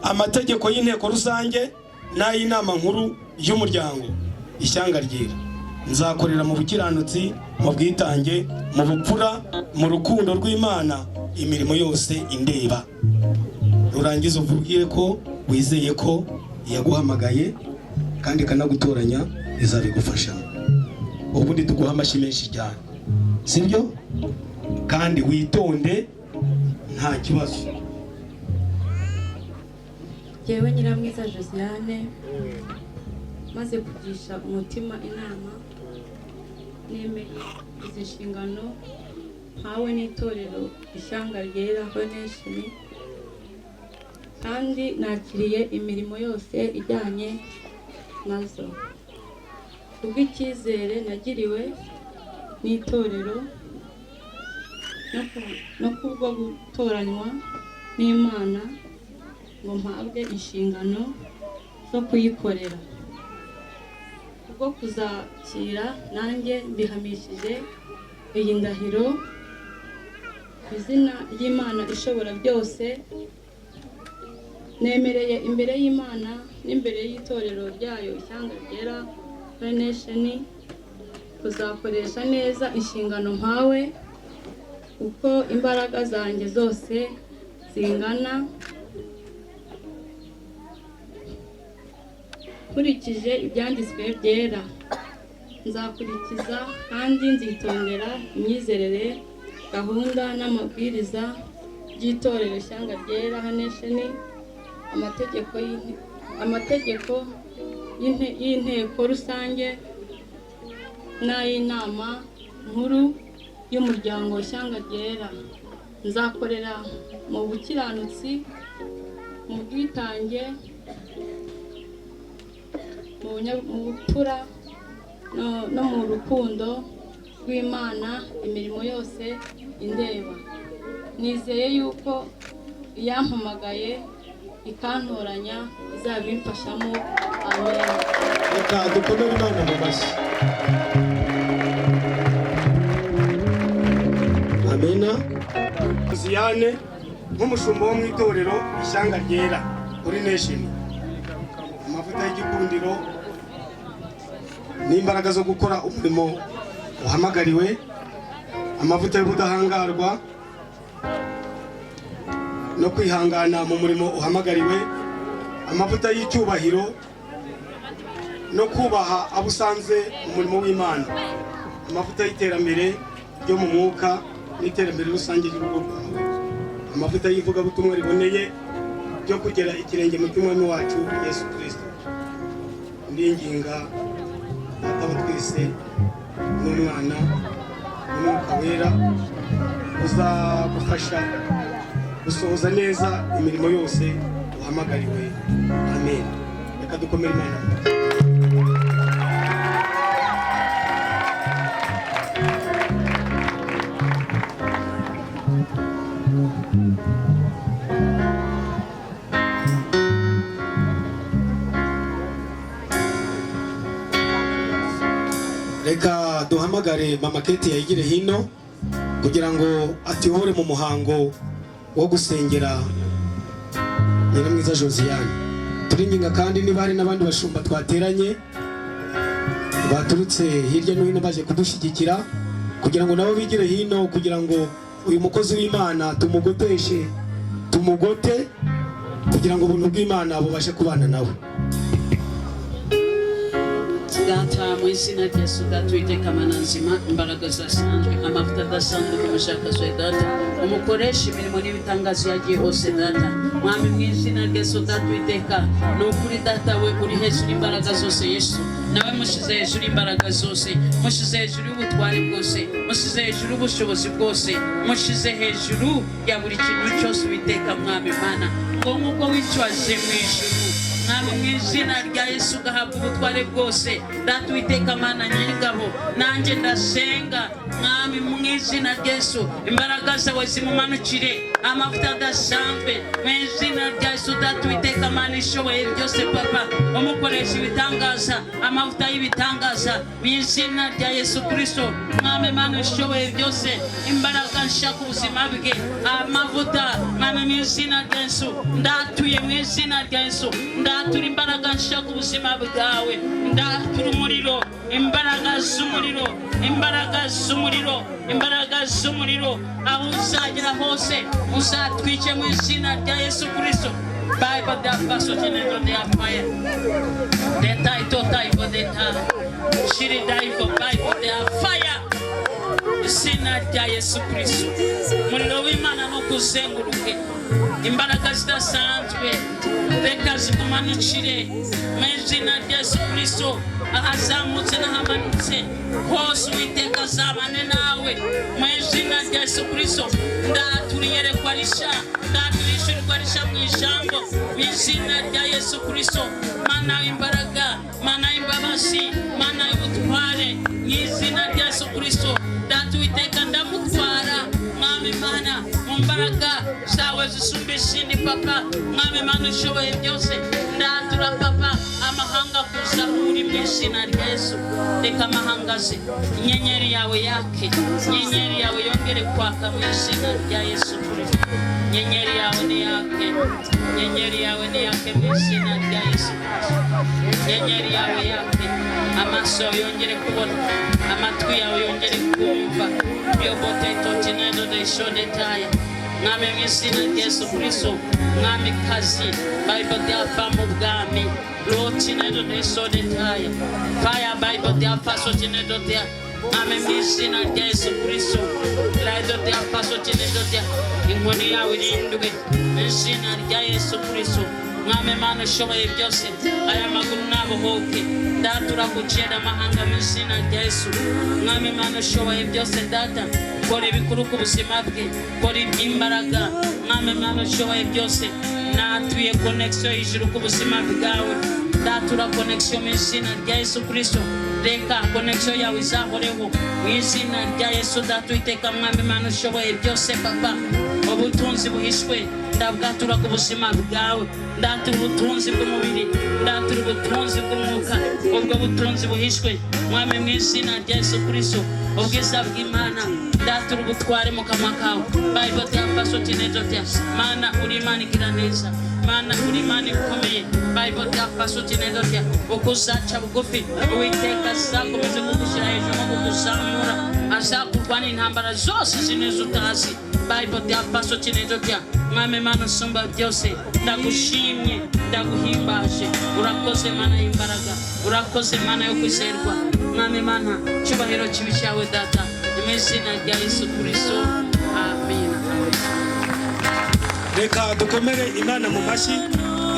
amategeko y'inteko rusange n'ay'inama nkuru y'umuryango ishyanga ryera. Nzakorera mu bukiranutsi, mu bwitange, mu bupfura, mu rukundo rw'Imana imirimo yose indeba. Nurangiza uvugire ko wizeye ko yaguhamagaye kandi kanagutoranya izabigufasha. Ubundi tuguha amashyi menshi cyane, sibyo? Kandi witonde nta kibazo. Yewe Nyiramwiza Josiane, maze kugisha umutima inama, nemeye izi nshingano mpawe n'itorero ishyanga ryera HUMURIZA, kandi nakiriye imirimo yose ijyanye nazo kubw'icyizere nagiriwe n'itorero no kubwo gutoranywa n'Imana ngo mpabwe inshingano zo kuyikorera, kubwo kuzakira, nanjye mbihamishije iyi ndahiro izina ry'Imana ishobora byose. Nemereye imbere y'Imana n'imbere y'itorero ryayo ishyanga ryera HUMURIZA kuzakoresha neza inshingano mpawe uko imbaraga zanjye zose zingana, nkurikije ibyanditswe byera. Nzakurikiza kandi nzitondera imyizerere, gahunda n'amabwiriza by'itorero ishyanga ryera HUMURIZA, amategeko y'inteko rusange n'ay'inama nkuru y'umuryango ishyanga ryera. Nzakorera mu bukiranutsi, mu bwitange, mu bupfura no mu rukundo rw'Imana imirimo yose indeba. Nizeye yuko iyampamagaye ikantoranya izabimfashamo. Amen. Reka dukomere Imana mu mashyi. Amena. Josiane nk'umushumba wo mu itorero ishyanga ryera HUMURIZA, amavuta y'igikundiro n'imbaraga zo gukora umurimo uhamagariwe, amavuta y'ubudahangarwa no kwihangana mu murimo uhamagariwe, amavuta y'icyubahiro no kubaha abo usanze mu murimo w'Imana, amavuta y'iterambere ryo mu mwuka n'iterambere rusange ry'urugo rwawe, amavuta y'ivugabutumwa riboneye ryo kugera ikirenge mu cy'Umwami wacu Yesu Kristo. Ndinginga Data wa twese n'Umwana n'Umwuka wera uzagufasha gusohoza neza imirimo yose uhamagariwe. Amen. Reka dukomere Imana. reka duhamagare mama Keti yayigire hino kugira ngo atihore mu muhango wo gusengera nyina mwiza Josiane. Turinginga kandi niba hari n'abandi bashumba twateranye baturutse hirya no hino baje kudushyigikira kugira ngo nabo bigire hino kugira ngo uyu mukozi w'Imana tumugoteshe tumugote kugira ngo ubuntu bw'Imana bubashe kubana nawe. Data mu izina rya Yesu Data Mana nzima, imbaraga zasanzwe, amavuta adasanzwe y'umushakaswe Data, umukoresha imirimo n'ibitangazo yagiye hose Data. Mwami mu izina rya Yesu Data, ni ukuri Data we uri hejuru imbaraga zose Yesu. Nawe mushize hejuru imbaraga zose, mushize hejuru y'ubutware bwose, mushize hejuru y'ubushobozi bwose, mushize hejuru ya buri kintu cyose Uwiteka Mwami Mana. Ngo nk'uko witwaje mu ijuru, Mwami mu izina rya Yesu gahabwa ubutware bwose. Data Uwiteka Mana nyir'ingabo, nanjye ndasenga Mwami mu izina rya Yesu, imbaraga zawe zimumanukire, amavuta adasanzwe mu izina rya Yesu. Data Uwiteka Mana ishoboye byose Papa, umukoresha ibitangaza, amavuta y'ibitangaza mu izina rya Yesu Kristo. Mwami Mana ishoboye byose, imbaraga nshaka ubuzima bwe, amavuta Mwami mu izina rya Yesu, ndatuye mu izina rya Yesu, ndatura imbaraga nshaka ubuzima bwawe, ndatura umuriro, imbaraga z'umuriro, imbaraga z'umuriro, imbaraga z'umuriro, aho uzagera hose uzatwike mu izina rya Yesu Kristo. Bible that paso tenendo de fire. The title for the time. She died for Bible there fire. Izina rya Yesu Kristo. Muriro w'Imana no kuzenguruke. Imbaraga zidasanzwe reka zikumanukire mu izina rya Yesu Kristo. Ahazamutse n'ahamanutse hose Uwiteka azabane nawe mu izina rya Yesu Kristo. Ndaturiyerekwa risha, ndaturishyurwa risha mu ijambo mu izina rya Yesu Kristo. Mana w'imbaraga, Mana w'imbabazi, Mana y'ubutware mu izina rya Yesu Kristo. Data Uwiteka ndamutwara Mwami Mana mu mbaraga zawe zisumba izindi Papa. Mwami Mana ushoboye byose, ndatura Papa amahanga kuzahura mu izina rya Yesu. Reka amahanga ze inyenyeri yawe yake, inyenyeri yawe yongere kwaka mu izina rya Yesu Kristo. Inyenyeri yawe ni yake, inyenyeri yawe ni yake mu izina rya Yesu Kristo. Inyenyeri yawe yake, amaso yongere kubona, amatwi yawe yongere kumva. Yobote totinendo de shodetaya. Mwami mu izina rya Yesu Kristo, Mwami kazi Bible byava mu bwami lotinendo de shodetaya. Fire Bible byava sotinendo de Mwami mu izina rya Yesu Kristo, Bible byava sotinendo de Inkoni yawe irindwe mu izina rya Yesu Kristo. Mwami Mana ushoboye byose, aya maguru nabohoke, ndatura kugenda amahanga mu izina rya Yesu. Mwami Mana ushoboye byose Data, kora ibikuru ku buzima bwe, kora iby'imbaraga. Mwami Mana ushoboye byose, natuye connection y'ijuru ku buzima bwawe, ndatura connection mu izina rya Yesu Kristo. Reka connection yawe izahoreho mu izina rya Yesu. Data Uwiteka Mwami Mana ushoboye byose Papa, ubutunzi buhishwe ndabwatura ku buzima bwawe, ndatura ubutunzi bw'umubiri, ndatura ubutunzi bw'umwuka, ubwo butunzi buhishwe Mwami mu izina rya Yesu Kristo. Ubwiza bw'Imana ndatura ubutware mu kanwa kawe. Bible byafashe kinezo bya Mana uri Imana igira neza, Mana uri Imana ikomeye. Bible byafashe kinezo bya ukuzaca bugufi, Uwiteka azakomeza kugushyira hejuru no kukuzamura, azakurwana intambara zose zineza utazi. Bible byafashe kinezo bya Mwami Mana usumba byose, ndagushimye, ndaguhimbaje. Urakoze Mana y'imbaraga, urakoze Mana yo kwizerwa. Mwami Mana cyubahiro kibi cyawe Data, mu izina rya Yesu Kristo, amen. Reka dukomere Imana mu mashyi.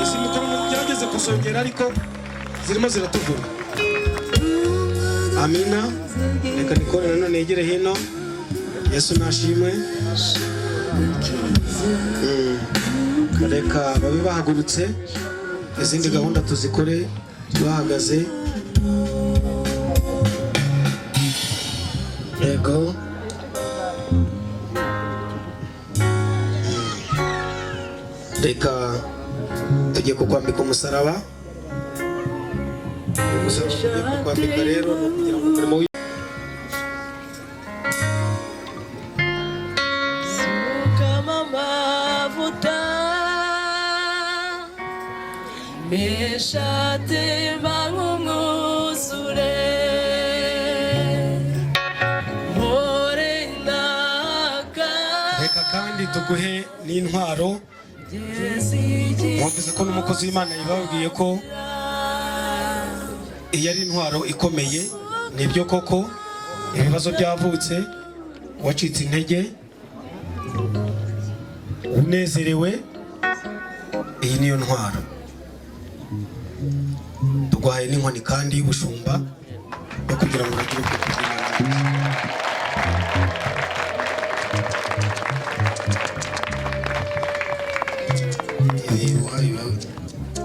Izi mikoro byageze kusongera ariko zirimo ziratuvura. Amina. Reka nikore nanone yegere hino. Yesu nashimwe. Reka babe bahagurutse, izindi gahunda tuzikore bahagaze. Yego. Reka tujye kukwambika umusaraba. Umusaraba kukwambika rero kugira ngo umurimo meshatemba nk'umwuzure reka kandi tuguhe n'intwaro. Mwumvise ko n'umukozi w'Imana yababwiye ko iyi ari intwaro ikomeye. Nibyo koko ibibazo byavutse, wacitse intege, unezerewe, iyi niyo ntwaro. Tuguhaye n'inkoni kandi y'ubushumba yo kugira ngo uragire ubwo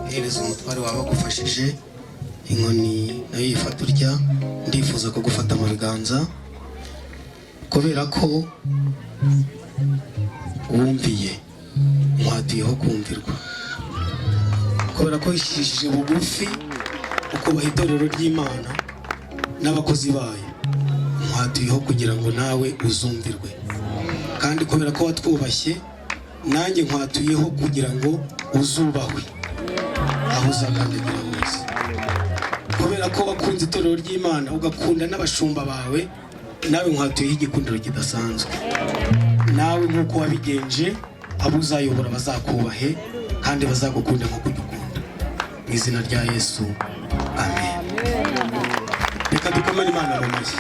hereza umutware wawe agufashije inkoni nayo yifata urya. Ndifuza ko gufata mu biganza kubera ko wumviye, mwatuyeho kumvirwa, kubera ko yishishije bugufi ukubaha itorero ry'Imana n'abakozi bayo, mwatuyeho kugira ngo nawe uzumvirwe. Kandi kubera ko watwubashye, nanjye nkwatuyeho kugira ngo uzubahwe aho uzakandagira hose. Kubera ko wakunze itorero ry'Imana ugakunda n'abashumba bawe, nawe nkwatuyeho igikundiro kidasanzwe. Nawe nk'uko wabigenje, abo uzayobora bazakubahe kandi bazagukunda nk'uko ugukunda. Mu izina rya Yesu, amen. Reka dukomere Imana mu mashyi.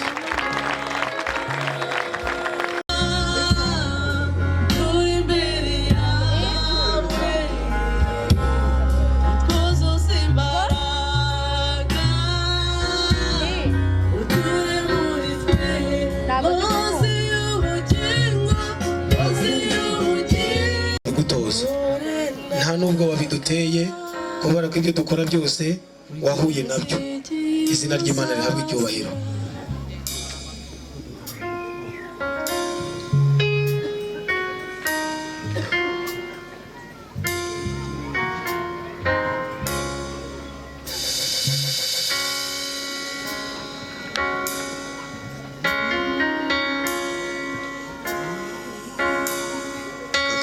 Nta nubwo wabiduteye, kubera ko ibyo dukora byose wahuye nabyo. Izina ry'Imana rihabwe icyubahiro.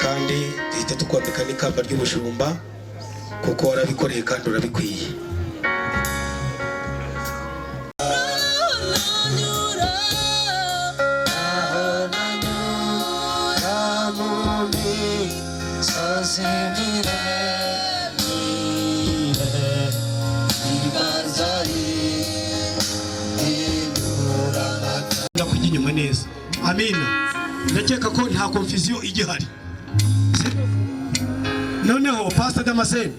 Kandi duhita tukwambika n'ikamba ry'ubushumba kuko warabikoreye kandi urabikwiye. Ndakujya inyuma neza. Amina. Ndakeka ko nta confusion igihari. Noneho Pastor Damascene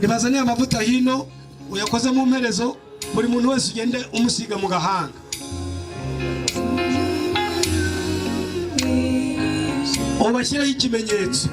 nibazaniye amavuta hino uyakoze mu mperezo, buri muntu wese ugende umusiga mu gahanga. Ubashyireho ikimenyetso.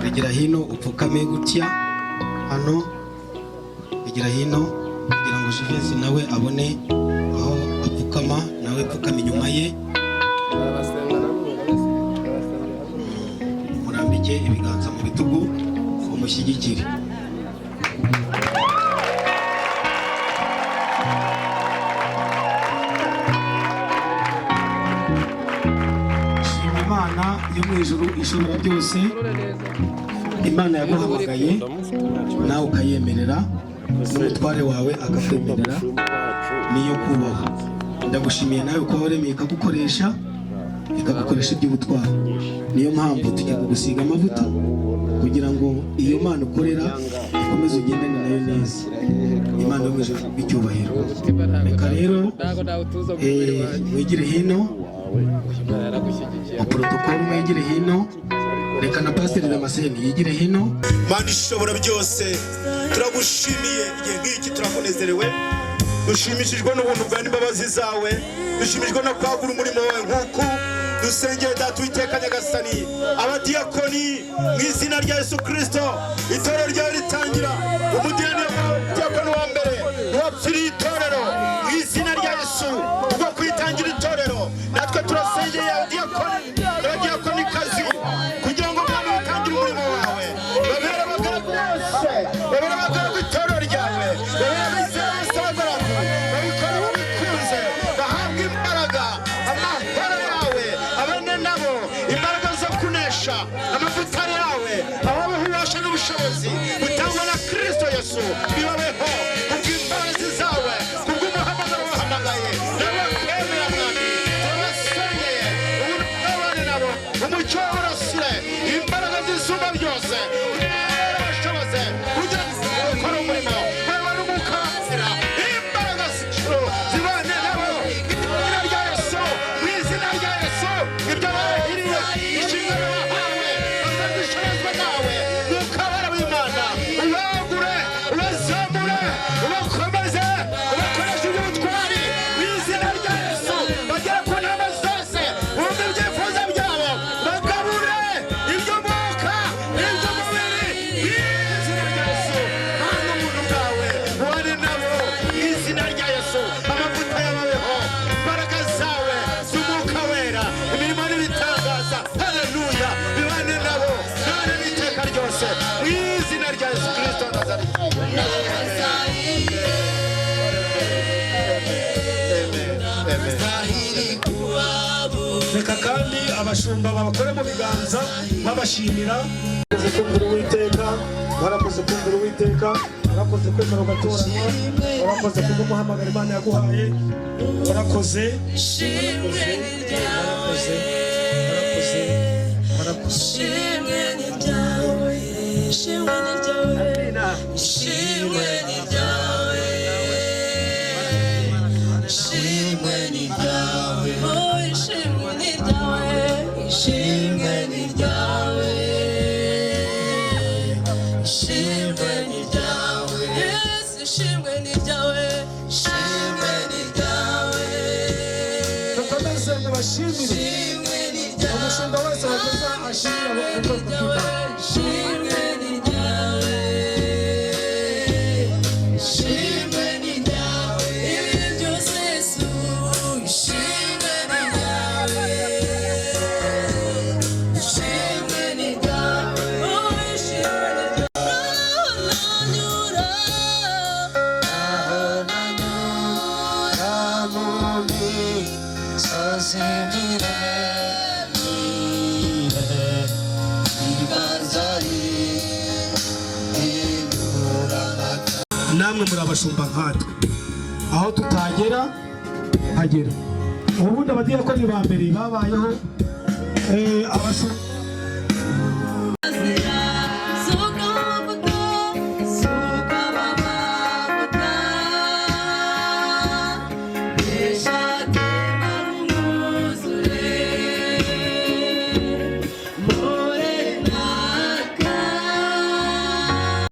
Igira hino upfukame gutya hano, igira hino kugira ngo Jivezi nawe abone aho apfukama, nawe pfukame inyuma ye. Murambike ibiganza mu bitugu umushyigikire. Imana yo mu ijuru ishobora byose, Imana yaguhamagaye nawe ukayemerera, n'umutware wawe akakwemerera, niyo kubaha. Ndagushimiye nawe ko waremeye ikagukoresha ikagukoresha iby'ubutwari. Niyo mpamvu tujya kugusiga amavuta kugira ngo iyo Mana ukorera ikomeze ugendane nayo neza. Imana yo mwijuru icyubahiro. Reka rero mwigire hino, protokolo mwigire hino, reka na Pasiteri Damascene yigire hino. Mana ishobora byose, turagushimiye igihe nk'iki, turakunezerewe, dushimishijwe n'ubuntu bwawe n'imbabazi zawe, dushimishijwe no kwagura umurimo wawe nk'uko dusengeye Data Uwiteka Nyagasani, abadiyakoni mu izina rya Yesu Kristo, itorero ryawe ritangira, umudiyakoni wa mbere wapfiriye itorero mu izina rya Yesu, ubwo kwitangira itorero, natwe turasengeye abadiyakonikazi kugira ngo Mana utangire umurimo wawe, babere abagaragu bose, babere abagaragu itorero ryawe, babere abizera b'abagaragu, babikora babikunze, bahabwe imbaraga, amahoro yawe abane nabo, imbaraga zo kunesha, amavuta yawe ababeho ububasha n'ubushobozi butangwa na Kristo Yesu, bibabeho kubw'imbabazi zawe, kubw'umuhamagaro wahamagaye, n'abakwemera Mwami, turabasengeye ubuntu bw'abane nabo, umucyo w'uburasire, imbaraga z'isumba byose, ubushobozi kugira ngo bakore umurimo wewe n'umwuka w'inzira, imbaraga z'ijuru zibane nabo, izina rya Yesu, mu izina rya Yesu, ibyo barahiriye inshingano wahawe bazazishobozwa nawe, mwuka wera w'Imana ubagure, ubazamure, ubakomeze, ubakoreshe iby'ubutwari mu izina rya Yesu, bagere ku ntama zose, bumve ibyifuzo byabo, bagabure iby'umwuka n'iby'umubiri mu izina rya Yesu. Mana ubuntu bwawe ubane nabo mu izina rya Yesu, amavuta yababeho, imbaraga zawe z'umwuka wera, imirimo n'ibitangaza, haleluya, bibane nabo none n'iteka ryose mu izina rya Yesu Kristo wa Nazareti. Reka kandi abashumba babakore mu biganza babashimira. Warakoze kumvira Uwiteka, warakoze kumvira Uwiteka, warakoze kwemera ugatoranywa, warakoze kubw'umuhamagaro Imana yaguhaye, warakoze, Ishimwe ni ryawe, ishimwe ni ryawe, ishimwe ni ryawe, ishimwe ni ryawe, oh ishimwe ni ryawe, ishimwe ni ryawe, ishimwe ni ryawe, yes ishimwe ni ryawe, ishimwe ni ryawe, mukomeze mubashimire. Umushumba wese wageza ashimira ubwoko bw'Imana. ishimwe ni ryawe, ishimwe ni ryawe, ibihe byose Yesu, ishimwe ni ryawe, ishimwe ni ryawe, oh ishimwe ni ryawe, aho nanyura mu misozi namwe muri abashumba nkatwe, aho tutagera hagera. Ubundi abadiyakoni ba mbere babayeho